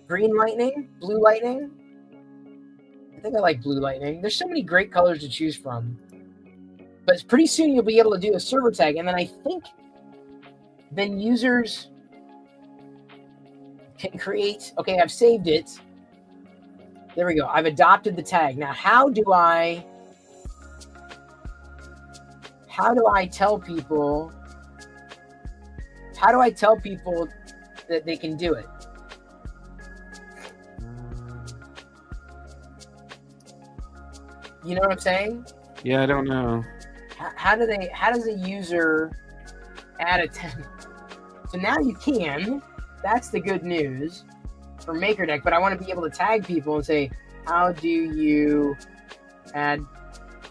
[SPEAKER 1] Green lightning, blue lightning. I think I like blue lightning. There's so many great colors to choose from. But pretty soon you'll be able to do a server tag, and then I think then users can create. Okay, I've saved it. There we go. I've adopted the tag. Now, how do I tell people? How do I tell people that they can do it? You know what I'm saying?
[SPEAKER 2] Yeah, I don't know.
[SPEAKER 1] How does a user add a 10? So now you can. That's the good news for Maker Deck. But I want to be able to tag people and say, how do you add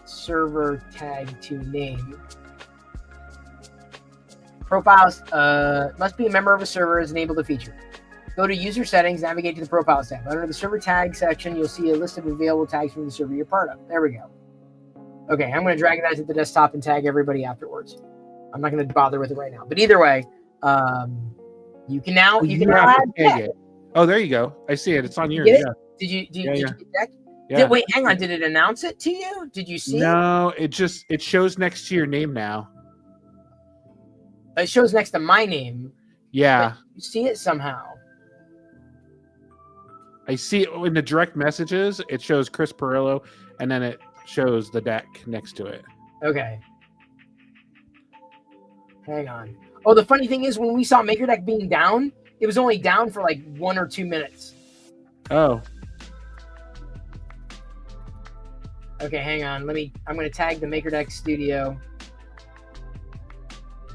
[SPEAKER 1] server tag to name? Profiles must be a member of a server as enabled a feature. Go to user settings, navigate to the profiles tab. Under the server tag section, you'll see a list of available tags from the server you're part of. There we go. Okay, I'm going to drag that to the desktop and tag everybody afterwards. I'm not going to bother with it right now. But either way, you can now add
[SPEAKER 2] it. Oh, there you go. I see it. It's on yours.
[SPEAKER 1] Yeah.
[SPEAKER 2] Did
[SPEAKER 1] you get deck?
[SPEAKER 2] Yeah.
[SPEAKER 1] Wait, hang on. Did it announce it to you? Did you see it?
[SPEAKER 2] No, it shows next to your name now.
[SPEAKER 1] It shows next to my name.
[SPEAKER 2] Yeah.
[SPEAKER 1] You see it somehow.
[SPEAKER 2] I see it in the direct messages. It shows Chris Perillo, and then it shows the deck next to it.
[SPEAKER 1] Okay. Hang on. Oh, the funny thing is when we saw Maker Deck being down, it was only down for like 1 or 2 minutes.
[SPEAKER 2] Oh.
[SPEAKER 1] Okay, hang on. I'm going to tag the Maker Deck Studio.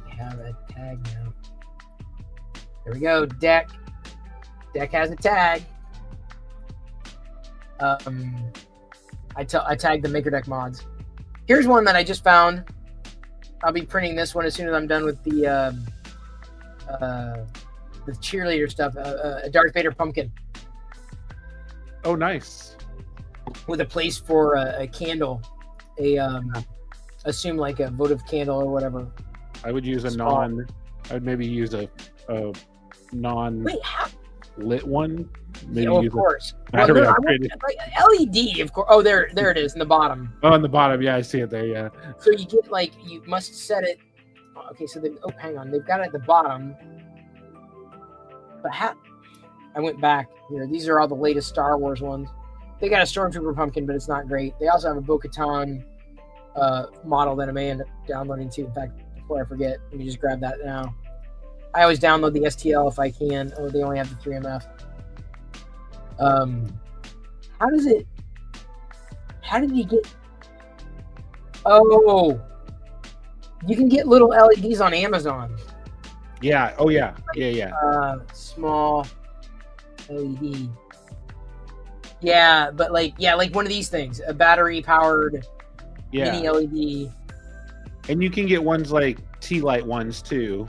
[SPEAKER 1] We have a tag now. There we go. Deck. Deck has a tag. I tagged the Maker Deck mods. Here's one that I just found. I'll be printing this one as soon as I'm done with the cheerleader stuff. A Darth Vader pumpkin.
[SPEAKER 2] Oh, nice.
[SPEAKER 1] With a place for a candle. Assume like a votive candle or whatever.
[SPEAKER 2] I would use I would maybe use a non.
[SPEAKER 1] Wait, how?
[SPEAKER 2] Lit one.
[SPEAKER 1] Maybe of course. LED, of course. Oh, there it is in the bottom.
[SPEAKER 2] Oh, in the bottom. Yeah, I see it there. Yeah.
[SPEAKER 1] So you get you must set it. Okay, so hang on. They've got it at the bottom. But how? I went back. These are all the latest Star Wars ones. They got a Stormtrooper pumpkin, but it's not great. They also have a Bo-Katan model that I may end up downloading too. In fact, before I forget, let me just grab that now. I always download the STL if I can. Oh, they only have the 3MF. How did he get? Oh, you can get little LEDs on Amazon.
[SPEAKER 2] Yeah. Oh yeah. Yeah.
[SPEAKER 1] Small LED. Yeah, but like one of these things, a battery powered mini LED.
[SPEAKER 2] And you can get ones like tea light ones too.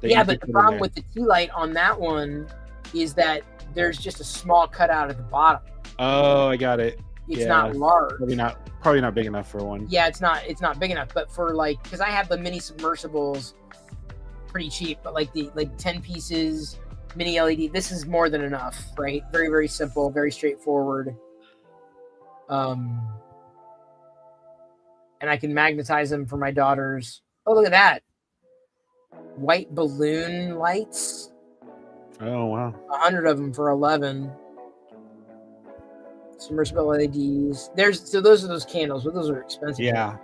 [SPEAKER 1] Yeah, but the problem with the tea light on that one is that there's just a small cutout at the bottom.
[SPEAKER 2] Oh, I got it.
[SPEAKER 1] It's not large.
[SPEAKER 2] Probably not big enough for one.
[SPEAKER 1] Yeah, it's not big enough. But for like, because I have the mini submersibles, pretty cheap, but like 10 pieces mini LED, this is more than enough, right? Very, very simple, very straightforward. And I can magnetize them for my daughters. Oh, look at that. White balloon lights.
[SPEAKER 2] Oh, wow. 100
[SPEAKER 1] of them for 11. Submersible LEDs. Those are those candles, but those are expensive.
[SPEAKER 2] Yeah.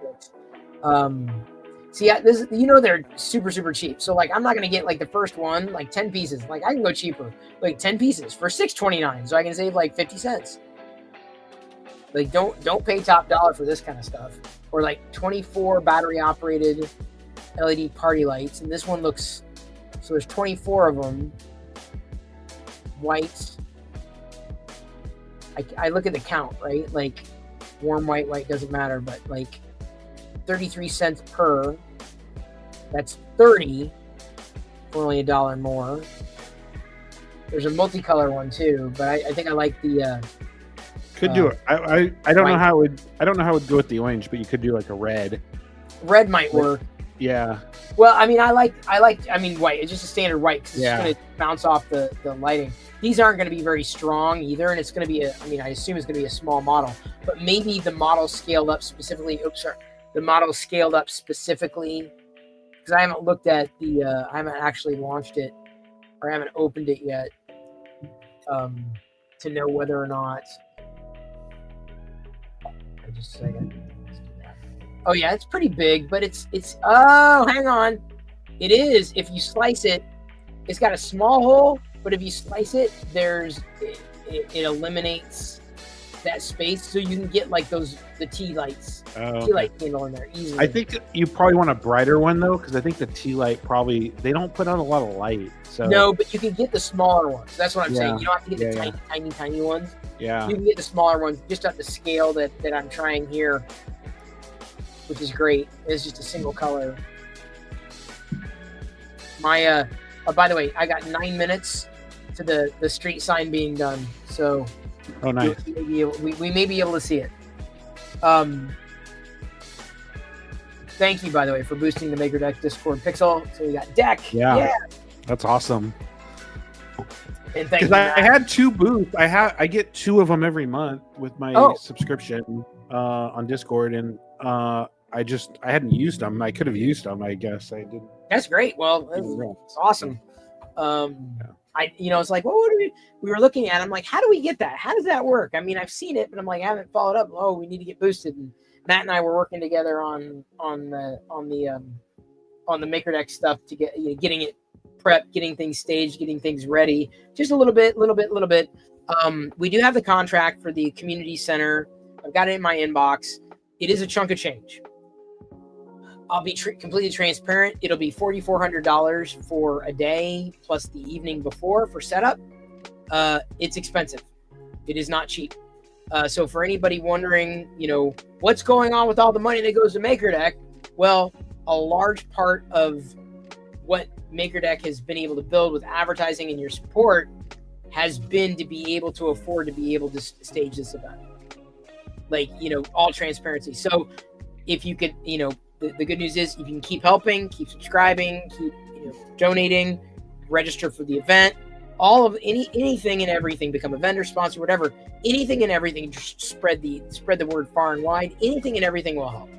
[SPEAKER 1] See, they're super, super cheap. So like, I'm not gonna get like the first one, like 10 pieces. Like I can go cheaper, like 10 pieces for $6.29, so I can save like 50 cents. Like don't pay top dollar for this kind of stuff. Or like 24 battery operated LED party lights, and this one looks. So there's 24 of them. White. I look at the count, right? Like warm white doesn't matter, but like 33 cents per. That's 30 for only $1 more. There's a multicolor one too, but I think I like the.
[SPEAKER 2] Could do it. I don't know how it would go with the orange, but you could do like a red.
[SPEAKER 1] Red might work.
[SPEAKER 2] Yeah.
[SPEAKER 1] Well, I mean, I like white. It's just a standard white because it's going to bounce off the lighting. These aren't going to be very strong either, and it's going to be I assume it's going to be a small model, but maybe the model scaled up specifically. The model scaled up specifically because I haven't looked at I haven't actually launched it or I haven't opened it yet to know whether or not. Just a second. Oh yeah, it's pretty big, but it's oh, hang on. It is, if you slice it, it's got a small hole, but if you slice it, it eliminates that space, so you can get like the tea lights, tea light candle in there easily.
[SPEAKER 2] I think you probably want a brighter one though, because I think the tea light they don't put out a lot of light. So
[SPEAKER 1] no, but you can get the smaller ones. That's what I'm saying. You don't have to get the tiny ones.
[SPEAKER 2] Yeah,
[SPEAKER 1] you can get the smaller ones just at the scale that I'm trying here, which is great. It's just a single color. My by the way, I got 9 minutes to the street sign being done. So
[SPEAKER 2] oh, nice.
[SPEAKER 1] We may be able to see it. Thank you, by the way, for boosting the MakerDeck Discord pixel. So we got Deck.
[SPEAKER 2] Yeah. That's awesome.
[SPEAKER 1] And thank you.
[SPEAKER 2] Because I had 2 booths. I get 2 of them every month with my subscription on Discord, and I hadn't used them. I could have used them. I guess I didn't.
[SPEAKER 1] That's great. Well, it's awesome. It's like, what would we were looking at? I'm like, how do we get that? How does that work? I mean, I've seen it, but I'm like, I haven't followed up. Oh, we need to get boosted. And Matt and I were working together on the MakerDeck stuff to get getting it prepped, getting things staged, getting things ready. Just a little bit. We do have the contract for the community center. I've got it in my inbox. It is a chunk of change. I'll be completely transparent. It'll be $4,400 for a day plus the evening before for setup. It's expensive. It is not cheap. So for anybody wondering, what's going on with all the money that goes to MakerDeck? Well, a large part of what MakerDeck has been able to build with advertising and your support has been to be able to afford to be able to stage this event. Like, all transparency. So if you could, the good news is you can keep helping, keep subscribing, keep donating, register for the event, all of anything and everything, become a vendor, sponsor, whatever, anything and everything, just spread the word far and wide. Anything and everything will help.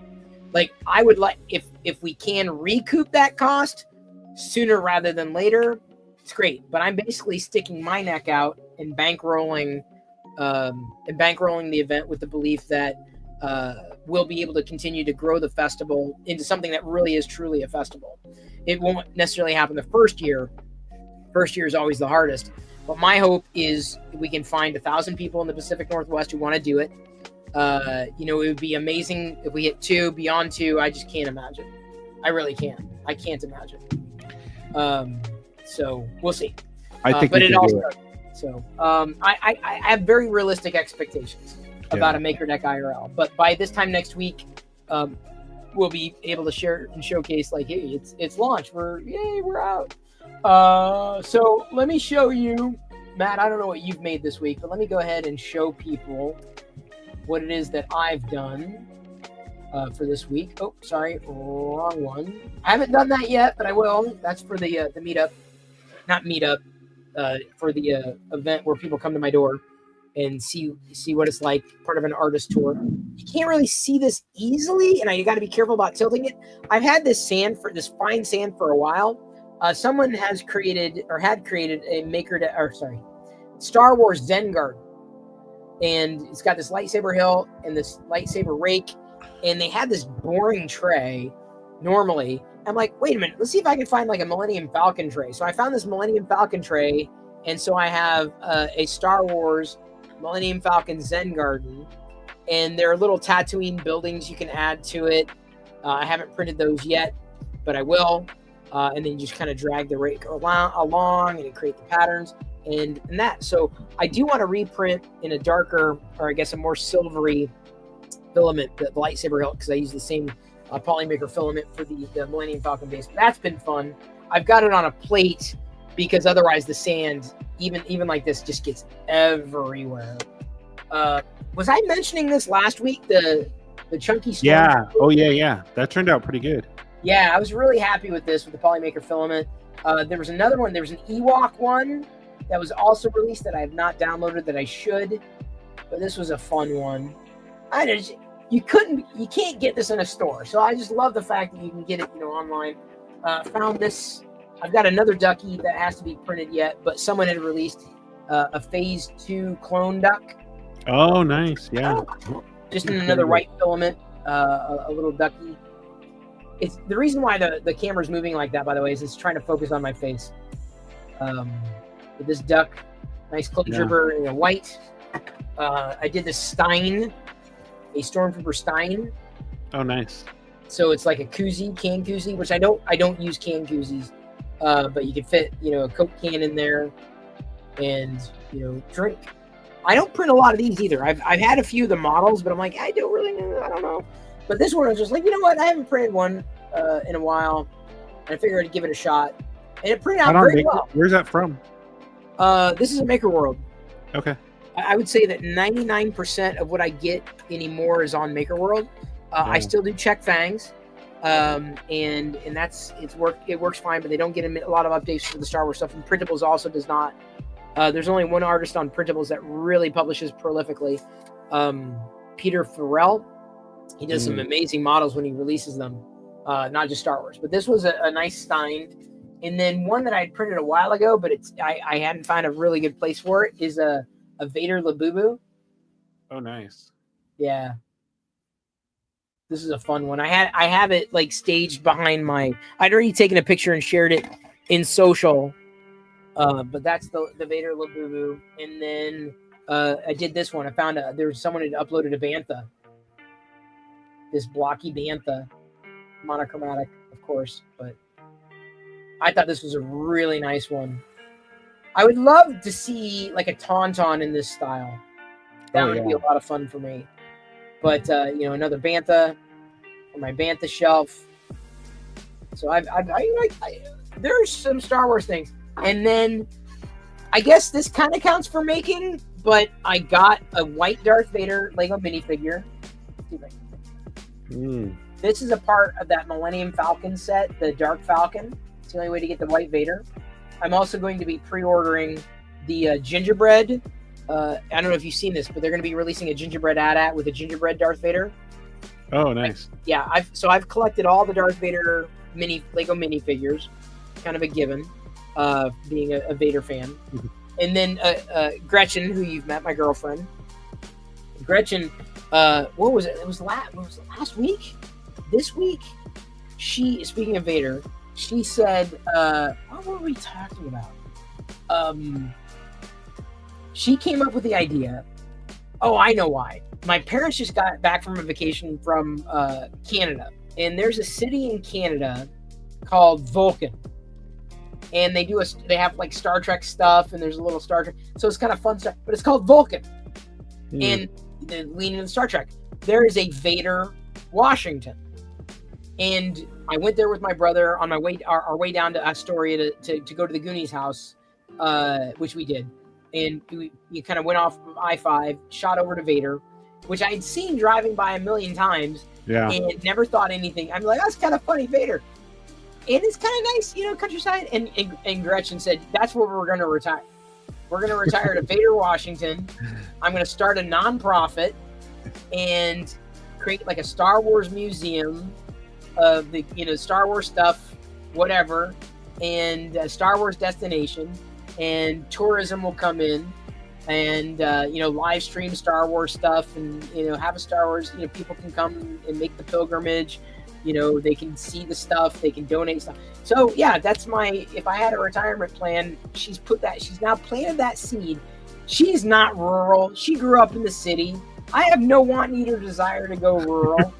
[SPEAKER 1] Like, I would like, if we can recoup that cost sooner rather than later, it's great. But I'm basically sticking my neck out and bankrolling and bankrolling the event with the belief that we'll be able to continue to grow the festival into something that really is truly a festival. It won't necessarily happen the first year. First year is always the hardest. But my hope is we can find 1,000 people in the Pacific Northwest who want to do it. It would be amazing if we hit 2, beyond 2. I just can't imagine. I really can't. I can't imagine. So we'll see.
[SPEAKER 2] I think
[SPEAKER 1] but
[SPEAKER 2] we
[SPEAKER 1] it
[SPEAKER 2] can
[SPEAKER 1] also.
[SPEAKER 2] do it.
[SPEAKER 1] So I have very realistic expectations about a Maker Deck IRL. But by this time next week, we'll be able to share and showcase like, hey, it's launched. We're out. So let me show you, Matt. I don't know what you've made this week, but let me go ahead and show people what it is that I've done for this week. Oh, sorry, wrong one. I haven't done that yet, but I will. That's for the meetup, not meetup. For the event where people come to my door and see what it's like, part of an artist tour. You can't really see this easily, and you got to be careful about tilting it. I've had this fine sand for a while. Someone had created a Star Wars Zen Garden, and it's got this lightsaber hill and this lightsaber rake, and they had this boring tray normally. I'm like, wait a minute, let's see if I can find like a Millennium Falcon tray. So I found this Millennium Falcon tray, and so I have a Star Wars Millennium Falcon Zen Garden, and there are little Tatooine buildings you can add to it. I haven't printed those yet, but I will. And then you just kind of drag the rake along and create the patterns and that. So I do want to reprint in a darker, or I guess a more silvery filament, the lightsaber hilt, because I use the same Polymaker filament for the Millennium Falcon base. That's been fun. I've got it on a plate because otherwise the sand, even like this, just gets everywhere. Was I mentioning this last week? The chunky storm?
[SPEAKER 2] Yeah. Oh yeah. That turned out pretty good.
[SPEAKER 1] Yeah, I was really happy with this, with the Polymaker filament. There was another one. There was an Ewok one that was also released that I have not downloaded that I should, but this was a fun one. You can't get this in a store, so I just love the fact that you can get it, online. Found this. I've got another ducky that has to be printed yet, but someone had released a Phase 2 clone duck.
[SPEAKER 2] Oh, nice. Yeah.
[SPEAKER 1] Just in another white filament, a little ducky. It's the reason why the camera's moving like that, by the way, is it's trying to focus on my face. With this duck, nice closure in white. I did this Stein, a Stormtrooper Stein.
[SPEAKER 2] Oh, nice.
[SPEAKER 1] So it's like a koozie, can koozie, which I don't use can koozies, but you can fit, a Coke can in there and, drink. I don't print a lot of these either. I've had a few of the models, but I'm like, I don't know. But this one I was just like, you know what? I haven't printed one in a while, and I figured I'd give it a shot. And it printed out very well.
[SPEAKER 2] Where's that from?
[SPEAKER 1] This is a Maker World.
[SPEAKER 2] Okay.
[SPEAKER 1] I would say that 99% of what I get anymore is on Maker World. I still do check fangs, and it works fine, but they don't get a lot of updates for the Star Wars stuff. And Printables also does not. There's only one artist on Printables that really publishes prolifically, Peter Farrell. He does some amazing models when he releases them, not just Star Wars. But this was a nice Stein. And then one that I had printed a while ago, but I hadn't found a really good place for it, is a Vader Labubu.
[SPEAKER 2] Oh, nice.
[SPEAKER 1] Yeah. This is a fun one. I have it like staged behind I'd already taken a picture and shared it in social. But that's the Vader Labubu. And then I did this one. I found there was someone had uploaded a Bantha. This blocky Bantha, monochromatic, of course, but I thought this was a really nice one. I would love to see like a Tauntaun in this style. That would be a lot of fun for me. But another Bantha for my Bantha shelf. So there's some Star Wars things, and then I guess this kind of counts for making. But I got a white Darth Vader Lego minifigure. This is a part of that Millennium Falcon set, the Dark Falcon. It's the only way to get the white Vader. I'm also going to be pre-ordering the gingerbread. I don't know if you've seen this, but they're going to be releasing a gingerbread AT-AT with a gingerbread Darth Vader.
[SPEAKER 2] Oh, nice.
[SPEAKER 1] I've collected all the Darth Vader Lego minifigures, kind of a given, being a Vader fan. And then Gretchen, who you've met, my girlfriend. Gretchen, what was it? It was last week? This week? Speaking of Vader, she said, what were we talking about? She came up with the idea. Oh, I know why. My parents just got back from a vacation from Canada. And there's a city in Canada called Vulcan. And they have like Star Trek stuff, and there's a little Star Trek. So it's kind of fun stuff, but it's called Vulcan. And leaning into Star Trek, there is a Vader Washington. And I went there with my brother on my way, our way down to Astoria to go to the Goonies house, which we did. And you kind of went off of I-5, shot over to Vader, which I had seen driving by a million times.
[SPEAKER 2] Yeah.
[SPEAKER 1] And never thought anything. I'm like, that's kind of funny, Vader. And it's kind of nice, countryside. And Gretchen said, that's where we're going to retire. We're going to retire to Vader, Washington. I'm going to start a nonprofit and create like a Star Wars museum of the, Star Wars stuff, whatever, and a Star Wars destination, and tourism will come in, and live stream Star Wars stuff, and have a Star Wars. People can come and make the pilgrimage. They can see the stuff, they can donate stuff. So yeah, that's if I had a retirement plan, she's now planted that seed. She's not rural. She grew up in the city. I have no want, need, or desire to go rural.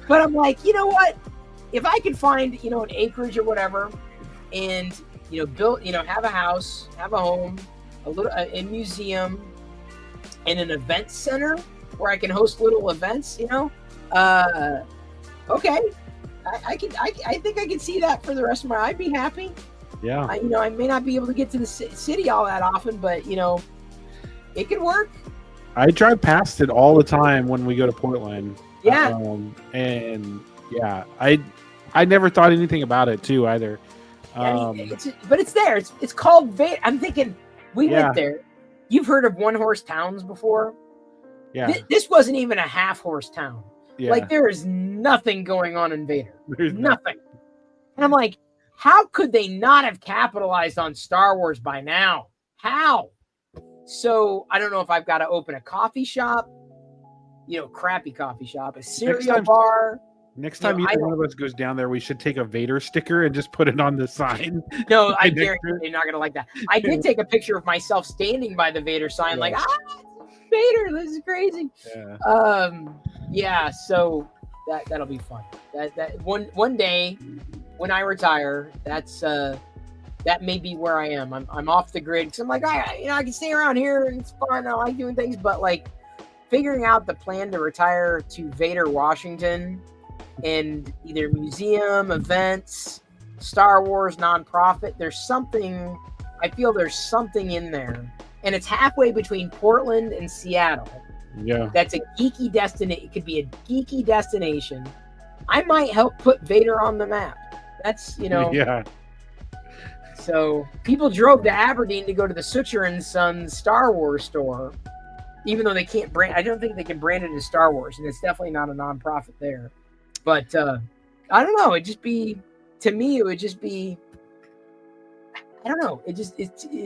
[SPEAKER 1] But I'm like, you know what? If I could find, an acreage or whatever, and, build, have a house, have a home, a museum, and an event center where I can host little events, okay. I think I can see that for the rest of my, I'd be happy.
[SPEAKER 2] Yeah.
[SPEAKER 1] I may not be able to get to the city all that often, but, it could work.
[SPEAKER 2] I drive past it all the time when we go to Portland.
[SPEAKER 1] Yeah.
[SPEAKER 2] And yeah, I never thought anything about it too either.
[SPEAKER 1] But it's there. It's called Vader. I'm thinking we went there. You've heard of one-horse towns before?
[SPEAKER 2] Yeah.
[SPEAKER 1] This wasn't even a half-horse town.
[SPEAKER 2] Yeah.
[SPEAKER 1] Like there is nothing going on in Vader. There's nothing. And I'm like, how could they not have capitalized on Star Wars by now? How? So I don't know if I've got to open a coffee shop, crappy coffee shop, a cereal bar.
[SPEAKER 2] Next time either one of us goes down there, we should take a Vader sticker and just put it on the sign.
[SPEAKER 1] No, I guarantee they're not going to like that. I did take a picture of myself standing by the Vader sign, like, Vader, this is crazy.
[SPEAKER 2] Yeah.
[SPEAKER 1] So that'll be fun. That one day when I retire, that may be where I am. I'm off the grid because I'm like, I can stay around here and it's fun. I like doing things, but like figuring out the plan to retire to Vader, Washington, and either museum, events, Star Wars nonprofit. I feel there's something in there, and it's halfway between Portland and Seattle.
[SPEAKER 2] Yeah,
[SPEAKER 1] that's a geeky destination. It could be a geeky destination. I might help put Vader on the map. That's
[SPEAKER 2] Yeah.
[SPEAKER 1] So people drove to Aberdeen to go to the Suture and Sons Star Wars store, even though they can't brand. I don't think they can brand it as Star Wars, and it's definitely not a nonprofit there. But I don't know. It just would just be. I don't know. It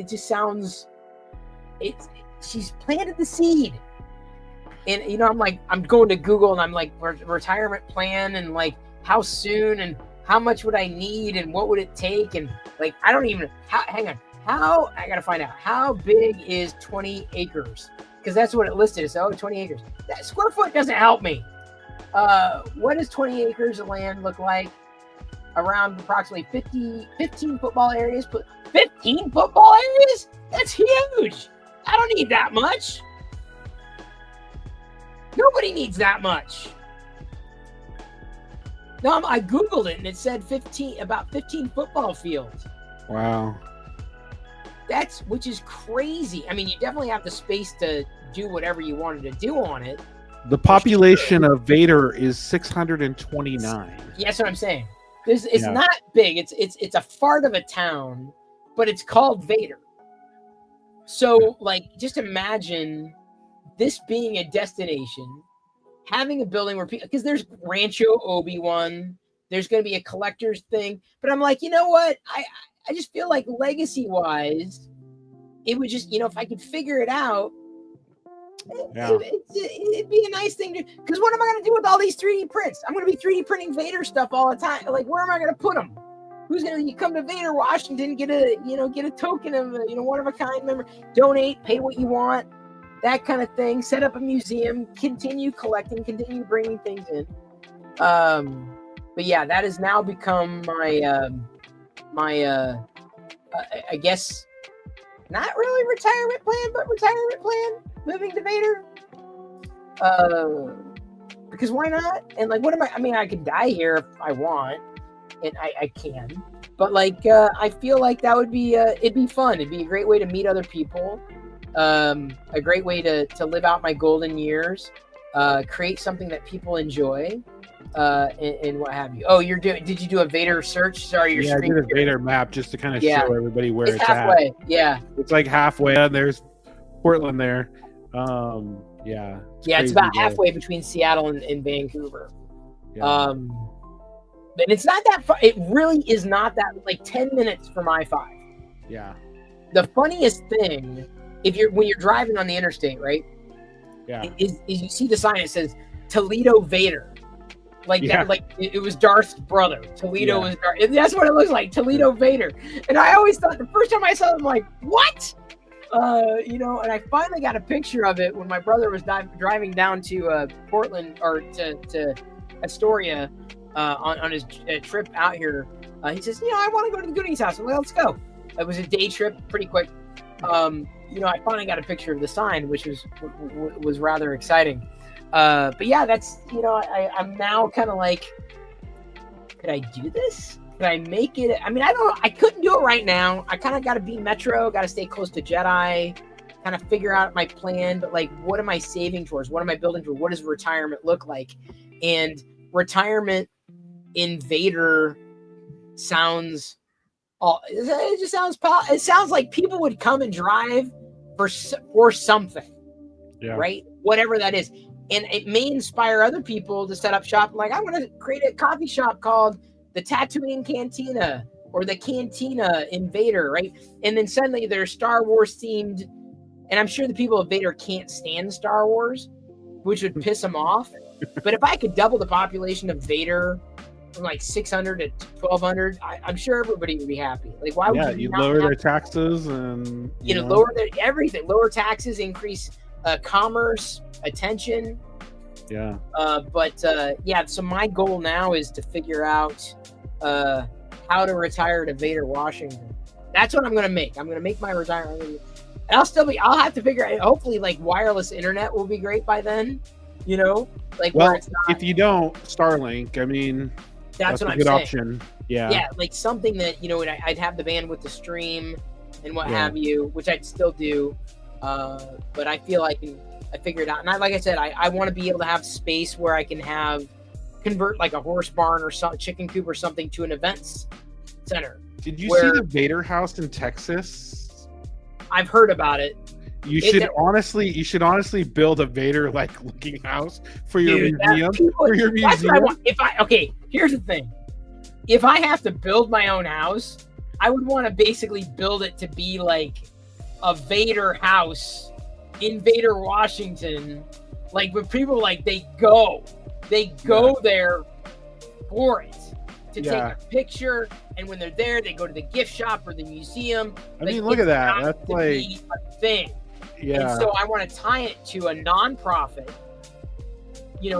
[SPEAKER 1] just sounds. She's planted the seed, and I'm going to Google and I'm like retirement plan and like how soon and how much would I need and what would it take and like I don't even. Hang on. How I gotta find out how big is 20 acres because that's what it listed as. 20 acres. That square foot doesn't help me. What does 20 acres of land look like? Around approximately 15 football areas. 15 football areas? That's huge. I don't need that much. Nobody needs that much. No, I Googled it and it said about 15 football fields.
[SPEAKER 2] Wow.
[SPEAKER 1] Which is crazy. I mean, you definitely have the space to do whatever you wanted to do on it.
[SPEAKER 2] The population of Vader is 629.
[SPEAKER 1] Yeah, that's what I'm saying. It's not big. It's a fart of a town, but it's called Vader. So, like, just imagine this being a destination, having a building where people, because there's Rancho Obi-Wan, there's going to be a collector's thing, but I'm like, you know what? I just feel like legacy-wise, it would just, if I could figure it out,
[SPEAKER 2] Yeah.
[SPEAKER 1] it'd be a nice thing to, because what am I going to do with all these 3D prints? I'm going to be 3D printing Vader stuff all the time. Like, where am I going to put them? Who's going to, you come to Vader, Washington, get a token of, one of a kind member, donate, pay what you want, that kind of thing, set up a museum, continue collecting, continue bringing things in. But yeah, that has now become my, I guess, not really retirement plan, but retirement plan, moving to Vader. Because why not? And like, I could die here if I want, and I can. But like, I feel like that would be, it'd be fun. It'd be a great way to meet other people. A great way to live out my golden years, create something that people enjoy, and what have you. Oh, did you do a Vader search? Sorry, you're
[SPEAKER 2] I did a Vader map just to kind of show everybody where it's
[SPEAKER 1] halfway.
[SPEAKER 2] at.
[SPEAKER 1] Yeah,
[SPEAKER 2] it's like halfway, and there's Portland there. It's
[SPEAKER 1] about halfway between Seattle and Vancouver.
[SPEAKER 2] Yeah.
[SPEAKER 1] But it's not that far. It really is not that, like 10 minutes from I-5.
[SPEAKER 2] Yeah.
[SPEAKER 1] The funniest thing, when you're driving on the interstate, right?
[SPEAKER 2] Yeah.
[SPEAKER 1] Is you see the sign that says Toledo Vader. Like that, like it was Darth's brother. Toledo was Darth. That's what it looks like, Toledo Vader. And I always thought, the first time I saw it, I'm like, what? And I finally got a picture of it when my brother was driving down to Portland, or to Astoria, on his trip out here. He says, I want to go to the Goonies house. I'm like, let's go. It was a day trip, pretty quick. I finally got a picture of the sign, which was rather exciting. But yeah, that's, I'm now kind of like, could I do this? Could I make it? I mean, I couldn't do it right now. I kind of got to be Metro, got to stay close to Jedi, kind of figure out my plan. But like, what am I saving towards? What am I building towards? What does retirement look like? And retirement in Vader sounds, it sounds like people would come and drive for something, right? Whatever that is. And it may inspire other people to set up shop. Like, I'm going to create a coffee shop called the Tatooine Cantina, or the Cantina in Vader, right? And then suddenly there's Star Wars themed, and I'm sure the people of Vader can't stand Star Wars, which would piss them off. But if I could double the population of Vader from like 600 to 1,200, I'm sure everybody would be happy. Like, why would you
[SPEAKER 2] lower their taxes and
[SPEAKER 1] lower everything, lower taxes, increase commerce, attention.
[SPEAKER 2] Yeah.
[SPEAKER 1] So my goal now is to figure out how to retire to Vader, Washington. That's what I'm going to make. I'm going to make my retirement. And I'll have to figure out, hopefully like wireless internet will be great by then, like, where it's not,
[SPEAKER 2] if you don't, Starlink, I mean, that's
[SPEAKER 1] what
[SPEAKER 2] a
[SPEAKER 1] I'm
[SPEAKER 2] good
[SPEAKER 1] saying.
[SPEAKER 2] option. Yeah.
[SPEAKER 1] Yeah. Like something that, I'd have the bandwidth to stream and what have you, which I'd still do. But I feel like I figured it out. And like I said, I want to be able to have space where I can convert like a horse barn or some chicken coop or something to an events center.
[SPEAKER 2] Did you see the Vader house in Texas?
[SPEAKER 1] I've heard about it.
[SPEAKER 2] You should honestly build a Vader like looking house for your museum.
[SPEAKER 1] That's what I want. Here's the thing. If I have to build my own house, I would want to basically build it to be like a Vader house in Vader, Washington. Like, when people they go there for it to take a picture, and when they're there, they go to the gift shop or the museum.
[SPEAKER 2] I mean, look at that. That's like
[SPEAKER 1] a thing.
[SPEAKER 2] Yeah.
[SPEAKER 1] And so I want to tie it to a nonprofit,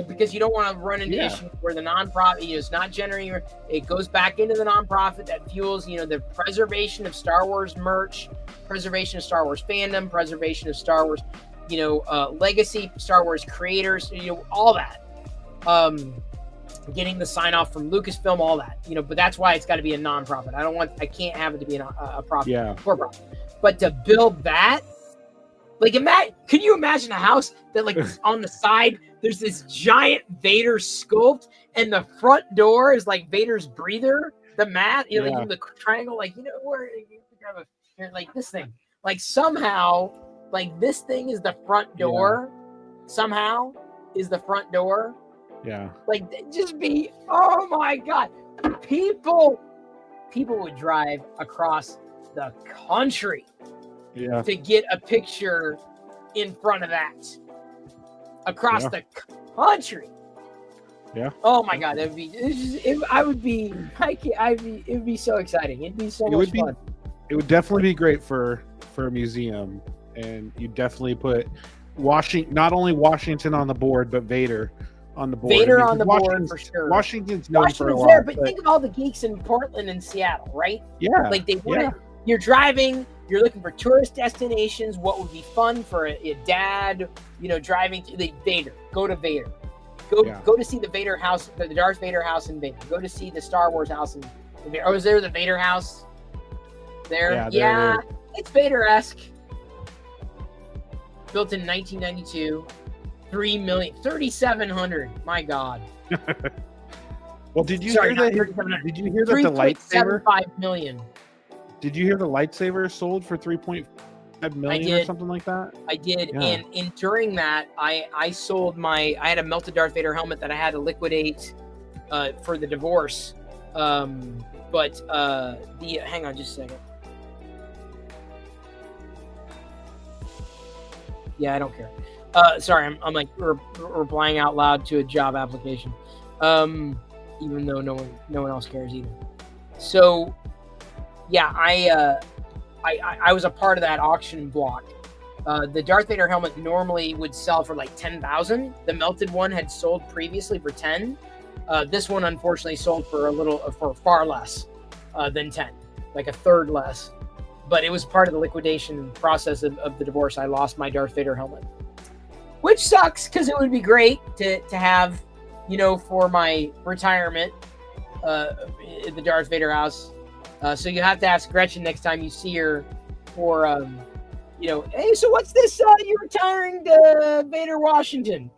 [SPEAKER 1] because you don't want to run into issues where the nonprofit is not generating. It goes back into the nonprofit that fuels, the preservation of Star Wars merch, preservation of Star Wars fandom, preservation of Star Wars, legacy, Star Wars creators, all that. Getting the sign off from Lucasfilm, all that, but that's why it's got to be a nonprofit. I can't have it to be a profit, for profit. But to build that, can you imagine a house that on the side, there's this giant Vader sculpt, and the front door is like Vader's breather, the mat, the triangle, where you have this thing, somehow, this thing is the front door, somehow is the front door.
[SPEAKER 2] Yeah.
[SPEAKER 1] Just be, oh my God. People would drive across the country to get a picture in front of that across the country.
[SPEAKER 2] Yeah.
[SPEAKER 1] Oh my God, it would be so exciting. It'd be so much fun.
[SPEAKER 2] It would definitely be great for a museum, and you definitely put not only Washington on the board, but Vader on the board.
[SPEAKER 1] Vader on the board for sure.
[SPEAKER 2] Washington's known for a lot,
[SPEAKER 1] there, but think of all the geeks in Portland and Seattle, right?
[SPEAKER 2] Yeah.
[SPEAKER 1] Like you're driving, you're looking for tourist destinations. What would be fun for a dad, driving to the Vader? Go to Vader. Go to see the Vader house, the Darth Vader house in Vader. Go to see the Star Wars house in Vader. Oh, is there the Vader house there? Yeah, it's Vader-esque. Built in 1992. 3,700,000. My God.
[SPEAKER 2] Well, did you hear that the lightsaber?
[SPEAKER 1] 3.75 million.
[SPEAKER 2] Did you hear the lightsaber sold for 3.5 million or something like that?
[SPEAKER 1] I did, and during that, I sold I had a melted Darth Vader helmet that I had to liquidate for the divorce. Hang on just a second. Yeah, I don't care. Sorry, I'm like replying out loud to a job application, even though no one else cares either. So, yeah, I was a part of that auction block. The Darth Vader helmet normally would sell for like 10,000. The melted one had sold previously for 10. This one unfortunately sold for far less than 10, like a third less. But it was part of the liquidation process of the divorce. I lost my Darth Vader helmet, which sucks because it would be great to have, for my retirement, the Darth Vader house. So you have to ask Gretchen next time you see her for, hey, so what's this? You're retiring to Vader Washington.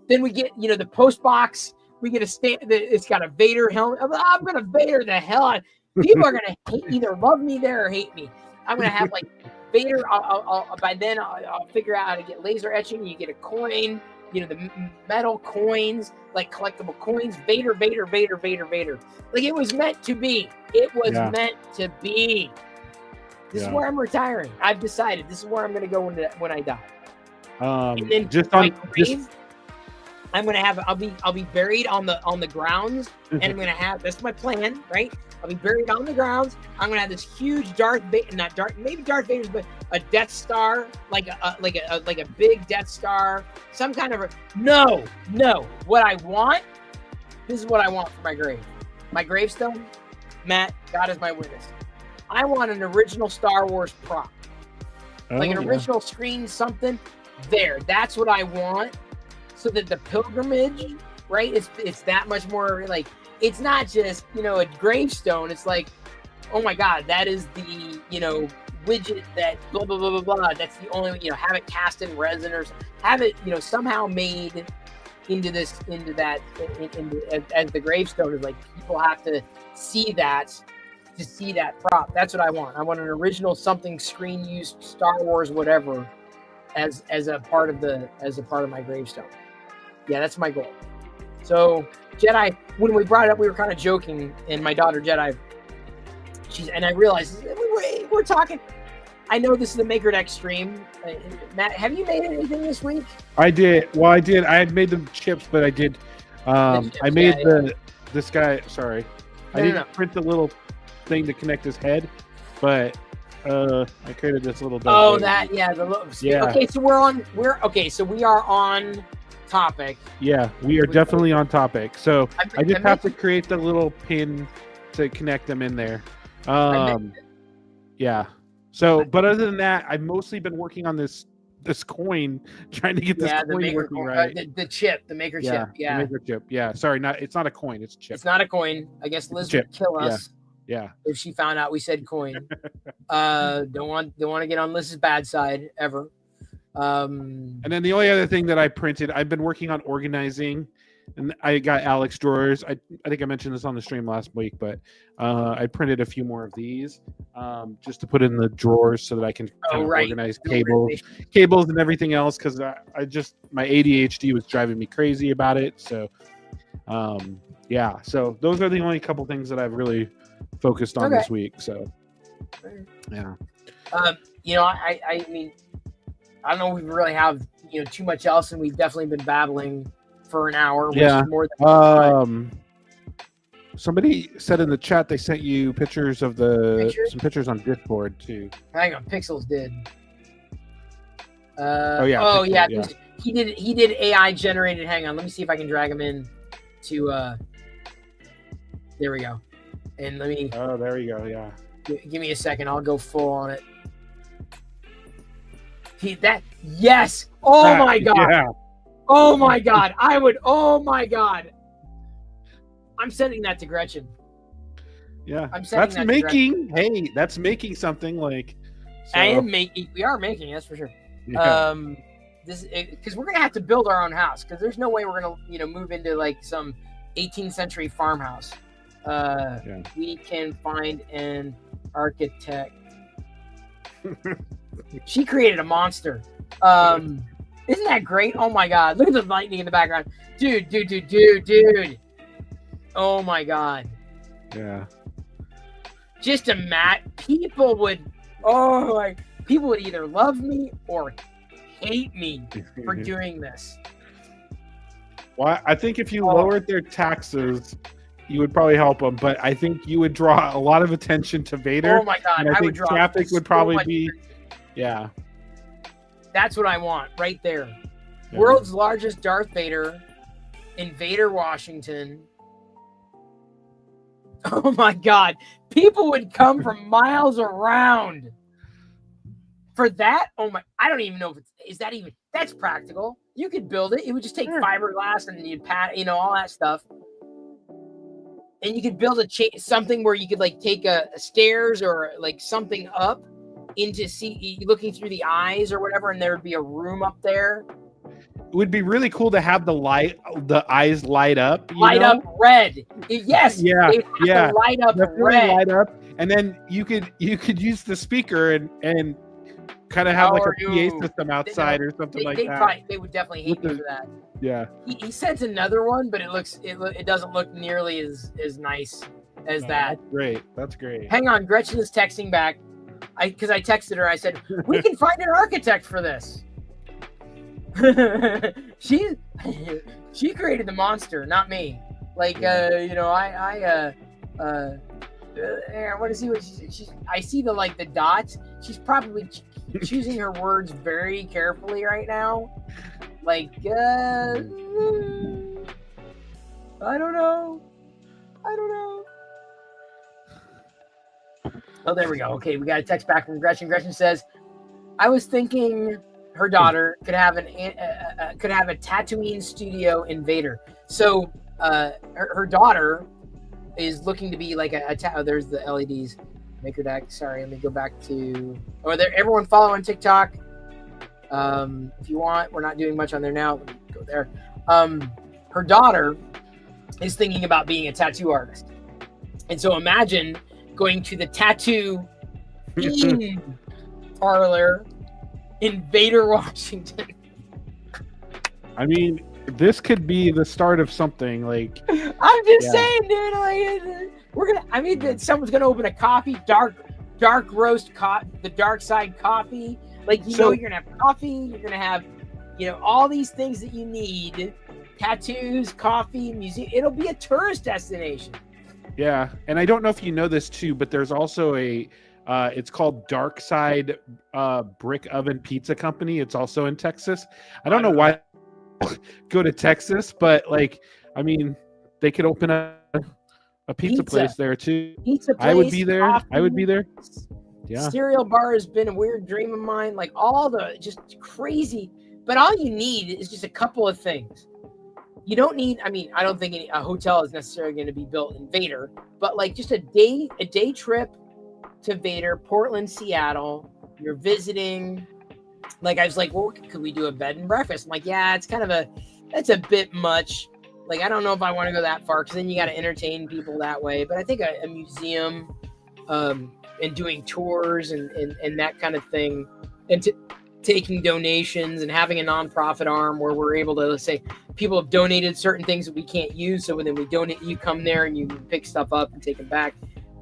[SPEAKER 1] Then we get, the post box. We get a stamp. It's got a Vader helmet. I'm going to Vader the hell out. People are going to either love me there or hate me. I'm going to have like Vader. By then I'll figure out how to get laser etching. You get a coin, the metal coins, like collectible coins. Vader. Like it was meant to be. It was meant to be. This is where I'm retiring. I've decided this is where I'm going to go when I die. And then I'm going to have. I'll be buried on the grounds, and I'm going to have. That's my plan, right? I'll be buried on the grounds. I'm gonna have this huge maybe Darth Vader's, but a Death Star, like a big Death Star, some kind of no. What I want, this is what I want for my grave. My gravestone, Matt, God is my witness. I want an original Star Wars prop, original screen, something there. That's what I want, so that the pilgrimage, right? It's that much more like. It's not just, a gravestone. It's like, oh my God, that is the, widget that blah, blah, blah, blah, blah. That's the only, have it cast in resin or have it, somehow made into as the gravestone is like, people have to see that prop. That's what I want. I want an original something screen used Star Wars, whatever, as a part of my gravestone. Yeah, that's my goal. So Jedi, when we brought it up, we were kind of joking, and my daughter Jedi, and I realized we're talking. I know this is the Maker Deck stream. Matt, have you made anything this week?
[SPEAKER 2] I did. Well, I did. I had made the chips, but I did. I made this guy. Sorry, I didn't print the little thing to connect his head, but I created this little.
[SPEAKER 1] Oh, that yeah. Okay, so we are on topic.
[SPEAKER 2] Yeah, we are definitely on topic. So I just have to create the little pin to connect them in there. Yeah. So, but other than that, I've mostly been working on this coin, trying to get this coin working right.
[SPEAKER 1] The chip, the Maker chip. Yeah.
[SPEAKER 2] The Maker chip. Yeah. Sorry, it's not a coin. It's a chip.
[SPEAKER 1] It's not a coin. I guess Liz would kill us.
[SPEAKER 2] Yeah.
[SPEAKER 1] If she found out we said coin. Don't want to get on Liz's bad side ever.
[SPEAKER 2] And then the only other thing that I printed, I've been working on organizing, and I got Alex drawers. I think I mentioned this on the stream last week, but I printed a few more of these just to put in the drawers so that I can organize cables and everything else, because I just my ADHD was driving me crazy about it. So so those are the only couple things that I've really focused on this week. So yeah.
[SPEAKER 1] I mean, I don't know if we really have too much else, and we've definitely been babbling for an hour, which is more than
[SPEAKER 2] somebody said in the chat they sent you pictures of some pictures on Discord too.
[SPEAKER 1] Hang on, Pixels did.
[SPEAKER 2] Pixels,
[SPEAKER 1] yeah. He did AI generated. Hang on, let me see if I can drag him in to. There we go. And let me.
[SPEAKER 2] Oh, there we go. Yeah.
[SPEAKER 1] Give me a second. I'll go full on it. Yes. Oh my god. Yeah. Oh my god. Oh my god. I'm sending that to Gretchen.
[SPEAKER 2] Yeah. That's making something like. So.
[SPEAKER 1] I am making. We are making. That's for sure. Yeah. Because we're gonna have to build our own house, because there's no way we're gonna move into like some 18th century farmhouse. We can find an architect. She created a monster. Isn't that great? Oh my god, look at the lightning in the background. Dude. Oh my god.
[SPEAKER 2] Yeah.
[SPEAKER 1] Just a people would either love me or hate me for doing this.
[SPEAKER 2] Well, I think if you lowered their taxes, you would probably help them, but I think you would draw a lot of attention to Vader.
[SPEAKER 1] Oh my god,
[SPEAKER 2] and I think traffic would probably be yeah.
[SPEAKER 1] That's what I want right there. Yeah. World's largest Darth Vader in Vader, Washington. Oh my god, people would come from miles around for that. Oh my, I don't even know if that's practical. You could build it. It would just take fiberglass and you'd all that stuff. And you could build something where you could like take a stairs or like something up into looking through the eyes or whatever, and there would be a room up there.
[SPEAKER 2] It would be really cool to have the eyes light up.
[SPEAKER 1] Up red. Yes.
[SPEAKER 2] Yeah.
[SPEAKER 1] Light up red.
[SPEAKER 2] Light up, and then you could use the speaker and kind of have like a PA system outside or something like that.
[SPEAKER 1] They would definitely hate me for that.
[SPEAKER 2] Yeah.
[SPEAKER 1] He sent another one, but it doesn't look nearly as nice as that.
[SPEAKER 2] That's great.
[SPEAKER 1] Hang on, Gretchen is texting back. Because I texted her, I said, we can find an architect for this. She created the monster, not me. Like, I want to see what I see the dots. She's probably choosing her words very carefully right now. Like, I don't know. Oh, there we go. Okay, we got a text back from Gretchen. Gretchen says, "I was thinking her daughter could have a Tatooine studio in Vader." So, her daughter is looking to be like there's the LEDs. Maker deck. Sorry, let me go back to. Everyone follow on TikTok. If you want, we're not doing much on there now. Let me go there. Her daughter is thinking about being a tattoo artist, and so imagine going to the tattoo parlor in Vader, Washington.
[SPEAKER 2] I mean, this could be the start of something. Like,
[SPEAKER 1] I'm just saying, dude. Like, someone's gonna open a coffee, dark roast, the dark side coffee. Like, you're gonna have coffee. You're gonna have, all these things that you need: tattoos, coffee, music. It'll be a tourist destination.
[SPEAKER 2] Yeah, and I don't know if you know this too, but there's also it's called Dark Side Brick Oven Pizza Company. It's also in Texas. I don't know why go to Texas, but they could open a pizza place there too.
[SPEAKER 1] Pizza place,
[SPEAKER 2] I would be there.
[SPEAKER 1] Coffee.
[SPEAKER 2] I would be there. Yeah.
[SPEAKER 1] Cereal bar has been a weird dream of mine. Like, all the just crazy, but all you need is just a couple of things. You don't need. I don't think a hotel is necessarily going to be built in Vader, but like just a day trip to Vader, Portland, Seattle. You're visiting. Like, I was like, well, could we do a bed and breakfast? I'm like, yeah, that's a bit much. Like, I don't know if I want to go that far, because then you got to entertain people that way. But I think a museum, and doing tours and that kind of thing, and taking donations and having a nonprofit arm where we're able to, let's say, people have donated certain things that we can't use, so when then we donate, you come there and you pick stuff up and take it back.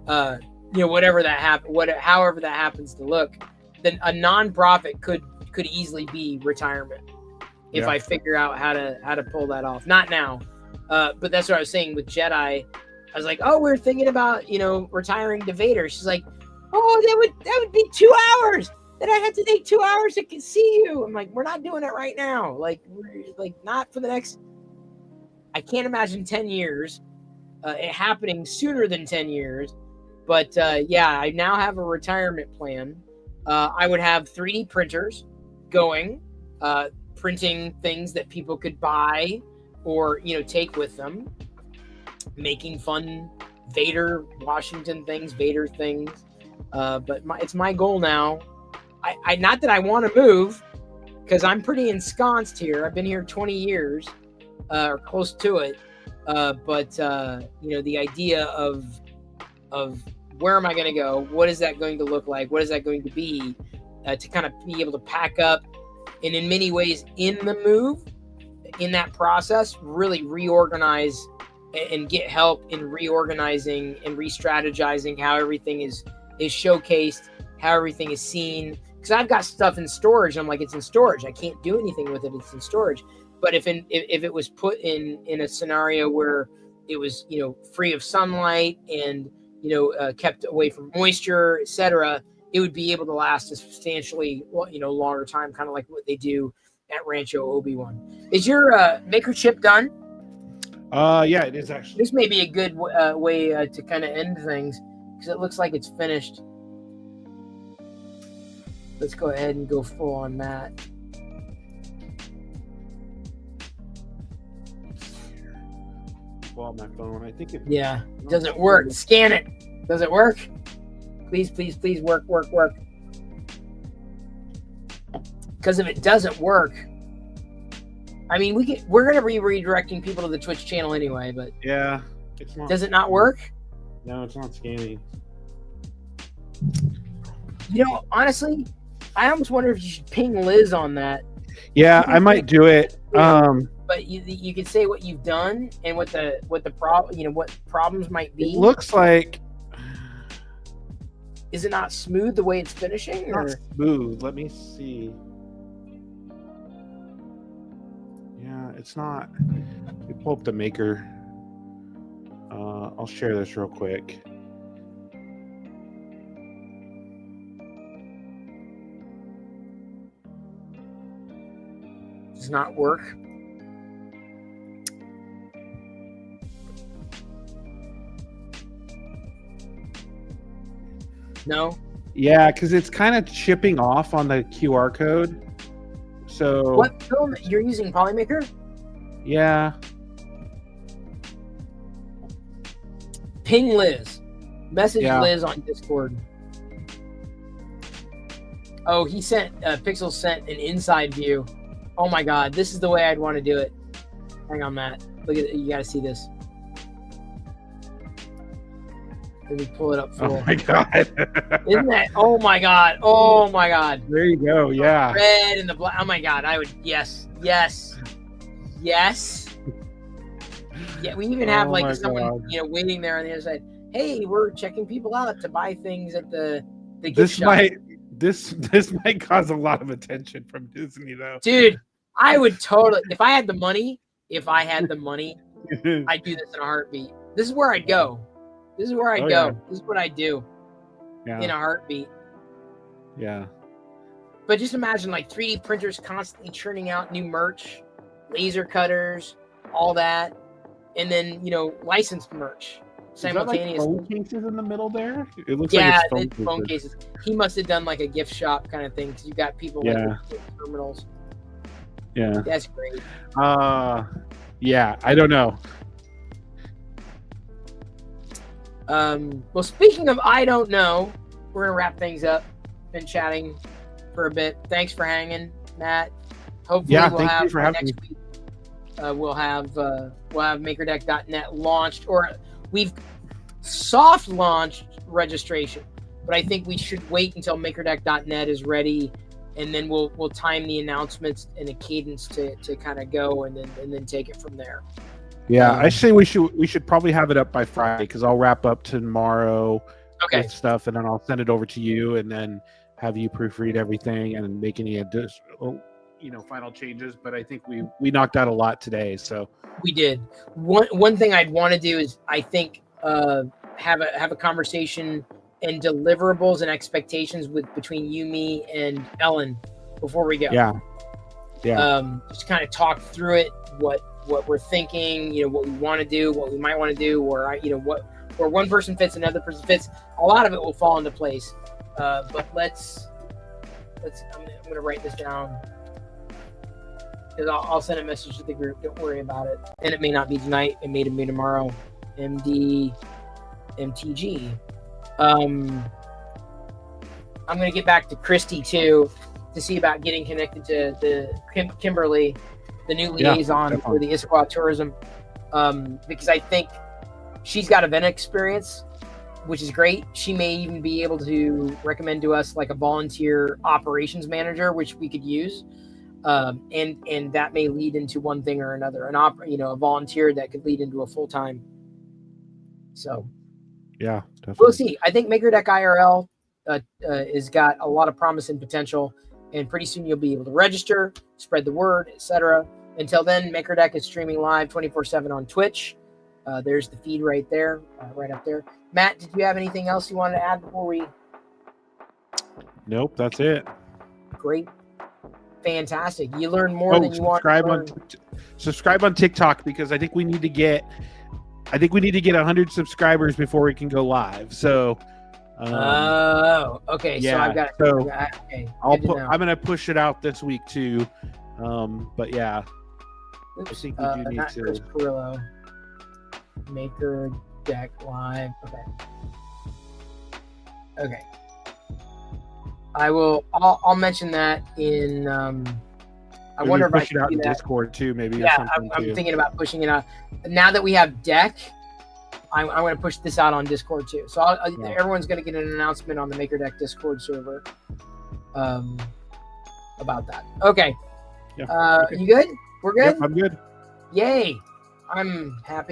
[SPEAKER 1] However that happens to look. then a nonprofit could easily be retirement if I figure out how to pull that off. Not now, but that's what I was saying with Jedi. I was like, oh, we're thinking about retiring to Vader. She's like, oh, that would be 2 hours. That I had to take 2 hours to see you. I'm like, we're not doing it right now. Like, we're like not for the next. I can't imagine 10 years. It happening sooner than 10 years. But I now have a retirement plan. I would have 3D printers going, printing things that people could buy or take with them, making fun Vader Washington things, Vader things. But it's my goal now. I not that I want to move, because I'm pretty ensconced here. I've been here 20 years, or close to it. But the idea of where am I going to go? What is that going to look like? What is that going to be? To kind of be able to pack up, and in many ways, in the move, in that process, really reorganize and get help in reorganizing and re-strategizing how everything is showcased, how everything is seen. Because I've got stuff in storage. I'm like, it's in storage. I can't do anything with it. It's in storage. But if it was put in a scenario where it was free of sunlight and kept away from moisture, etc., it would be able to last a substantially longer time, kind of like what they do at Rancho Obi-Wan. Is your maker chip done?
[SPEAKER 2] Yeah, it is actually.
[SPEAKER 1] This may be a good way to kind of end things, because it looks like it's finished. Let's go ahead and go full on that.
[SPEAKER 2] On my phone, I think
[SPEAKER 1] it doesn't work. Scan it. Does it work? Please work. Because if it doesn't work, I mean, we're gonna be redirecting people to the Twitch channel anyway. But
[SPEAKER 2] yeah, it's not.
[SPEAKER 1] Does it not work?
[SPEAKER 2] No, it's not scanning.
[SPEAKER 1] Honestly, I almost wonder if you should ping Liz on that.
[SPEAKER 2] Yeah, I might do it.
[SPEAKER 1] But you could say what you've done and what the problem, what problems might be.
[SPEAKER 2] It looks like.
[SPEAKER 1] Is it not smooth the way it's finishing?
[SPEAKER 2] Not smooth. Let me see. Yeah, it's not. Let me pull up the maker. I'll share this real quick.
[SPEAKER 1] Does not work. No.
[SPEAKER 2] Yeah, because it's kind of chipping off on the QR code. So
[SPEAKER 1] what film you're using? Polymaker?
[SPEAKER 2] Yeah.
[SPEAKER 1] Ping Liz. Message Liz on Discord. Oh, he sent Pixel sent an inside view. Oh my God, this is the way I'd want to do it. Hang on, Matt. Look at it. You got to see this. Let me pull it up full.
[SPEAKER 2] Oh my God.
[SPEAKER 1] Isn't that? Oh my God. Oh my God.
[SPEAKER 2] There you go. Yeah.
[SPEAKER 1] The red and the black. Oh my God. I would. Yes. Yes. Yes. Yeah. We even have like someone, waiting there on the other side. Hey, we're checking people out to buy things at the gift shop.
[SPEAKER 2] This might cause a lot of attention from Disney, though.
[SPEAKER 1] Dude, I would totally. If I had the money, I'd do this in a heartbeat. This is where I'd go. This is where I'd go. Yeah. This is what I'd do in a heartbeat.
[SPEAKER 2] Yeah.
[SPEAKER 1] But just imagine like 3D printers constantly churning out new merch, laser cutters, all that. And then, licensed merch simultaneously.
[SPEAKER 2] Is that like phone cases in the middle there? It looks
[SPEAKER 1] it's phone cases. He must have done like a gift shop kind of thing, because you got people like terminals.
[SPEAKER 2] Yeah.
[SPEAKER 1] That's great.
[SPEAKER 2] Yeah, I don't know.
[SPEAKER 1] Well, speaking of I don't know, we're gonna wrap things up. Been chatting for a bit. Thanks for hanging, Matt. Hopefully we'll have next week. We'll have MakerDeck.net launched, or we've soft launched registration, but I think we should wait until MakerDeck.net is ready, and then we'll time the announcements in a cadence to kind of go, and then take it from there.
[SPEAKER 2] Yeah, I say we should probably have it up by Friday, because I'll wrap up tomorrow with stuff, and then I'll send it over to you, and then have you proofread everything and make any additional, final changes. But I think we knocked out a lot today. So
[SPEAKER 1] we did. One thing I'd want to do is I think have a conversation and deliverables and expectations between you, me, and Ellen before we go.
[SPEAKER 2] Yeah.
[SPEAKER 1] Just kind of talk through it, what we're thinking, what we want to do, what we might want to do, or where one person fits, another person fits. A lot of it will fall into place. But let's. I'm gonna write this down because I'll send a message to the group. Don't worry about it. And it may not be tonight. It may be tomorrow. MTG. I'm gonna get back to Christy too to see about getting connected to the Kimberly, the new liaison for the Issaquah tourism, because I think she's got event experience, which is great. She may even be able to recommend to us like a volunteer operations manager, which we could use, and that may lead into one thing or another. A volunteer that could lead into a full time. So,
[SPEAKER 2] yeah, definitely.
[SPEAKER 1] We'll see. I think MakerDeck IRL has got a lot of promise and potential. And pretty soon you'll be able to register, spread the word, etc. Until then, MakerDeck is streaming live 24/7 on Twitch. There's the feed right there, right up there. Matt, did you have anything else you wanted to add before we?
[SPEAKER 2] Nope, that's it.
[SPEAKER 1] Great, fantastic. You learn more than you want to learn.
[SPEAKER 2] Subscribe on TikTok because I think we need to get 100 subscribers before we can go live. So.
[SPEAKER 1] Okay. Yeah, so I've got. Okay.
[SPEAKER 2] I'm gonna push it out this week too. But yeah,
[SPEAKER 1] oops,
[SPEAKER 2] I think we do need to.
[SPEAKER 1] Perillo. Maker Deck Live. Okay. I will. I'll mention that in. I wonder if I
[SPEAKER 2] push it out in Discord too, maybe.
[SPEAKER 1] Yeah, I'm thinking about pushing it out. Now that we have Deck. I'm going to push this out on Discord too. So everyone's going to get an announcement on the MakerDeck Discord server about that. Okay.
[SPEAKER 2] Yeah.
[SPEAKER 1] You good? We're good?
[SPEAKER 2] Yep, I'm good.
[SPEAKER 1] Yay. I'm happy.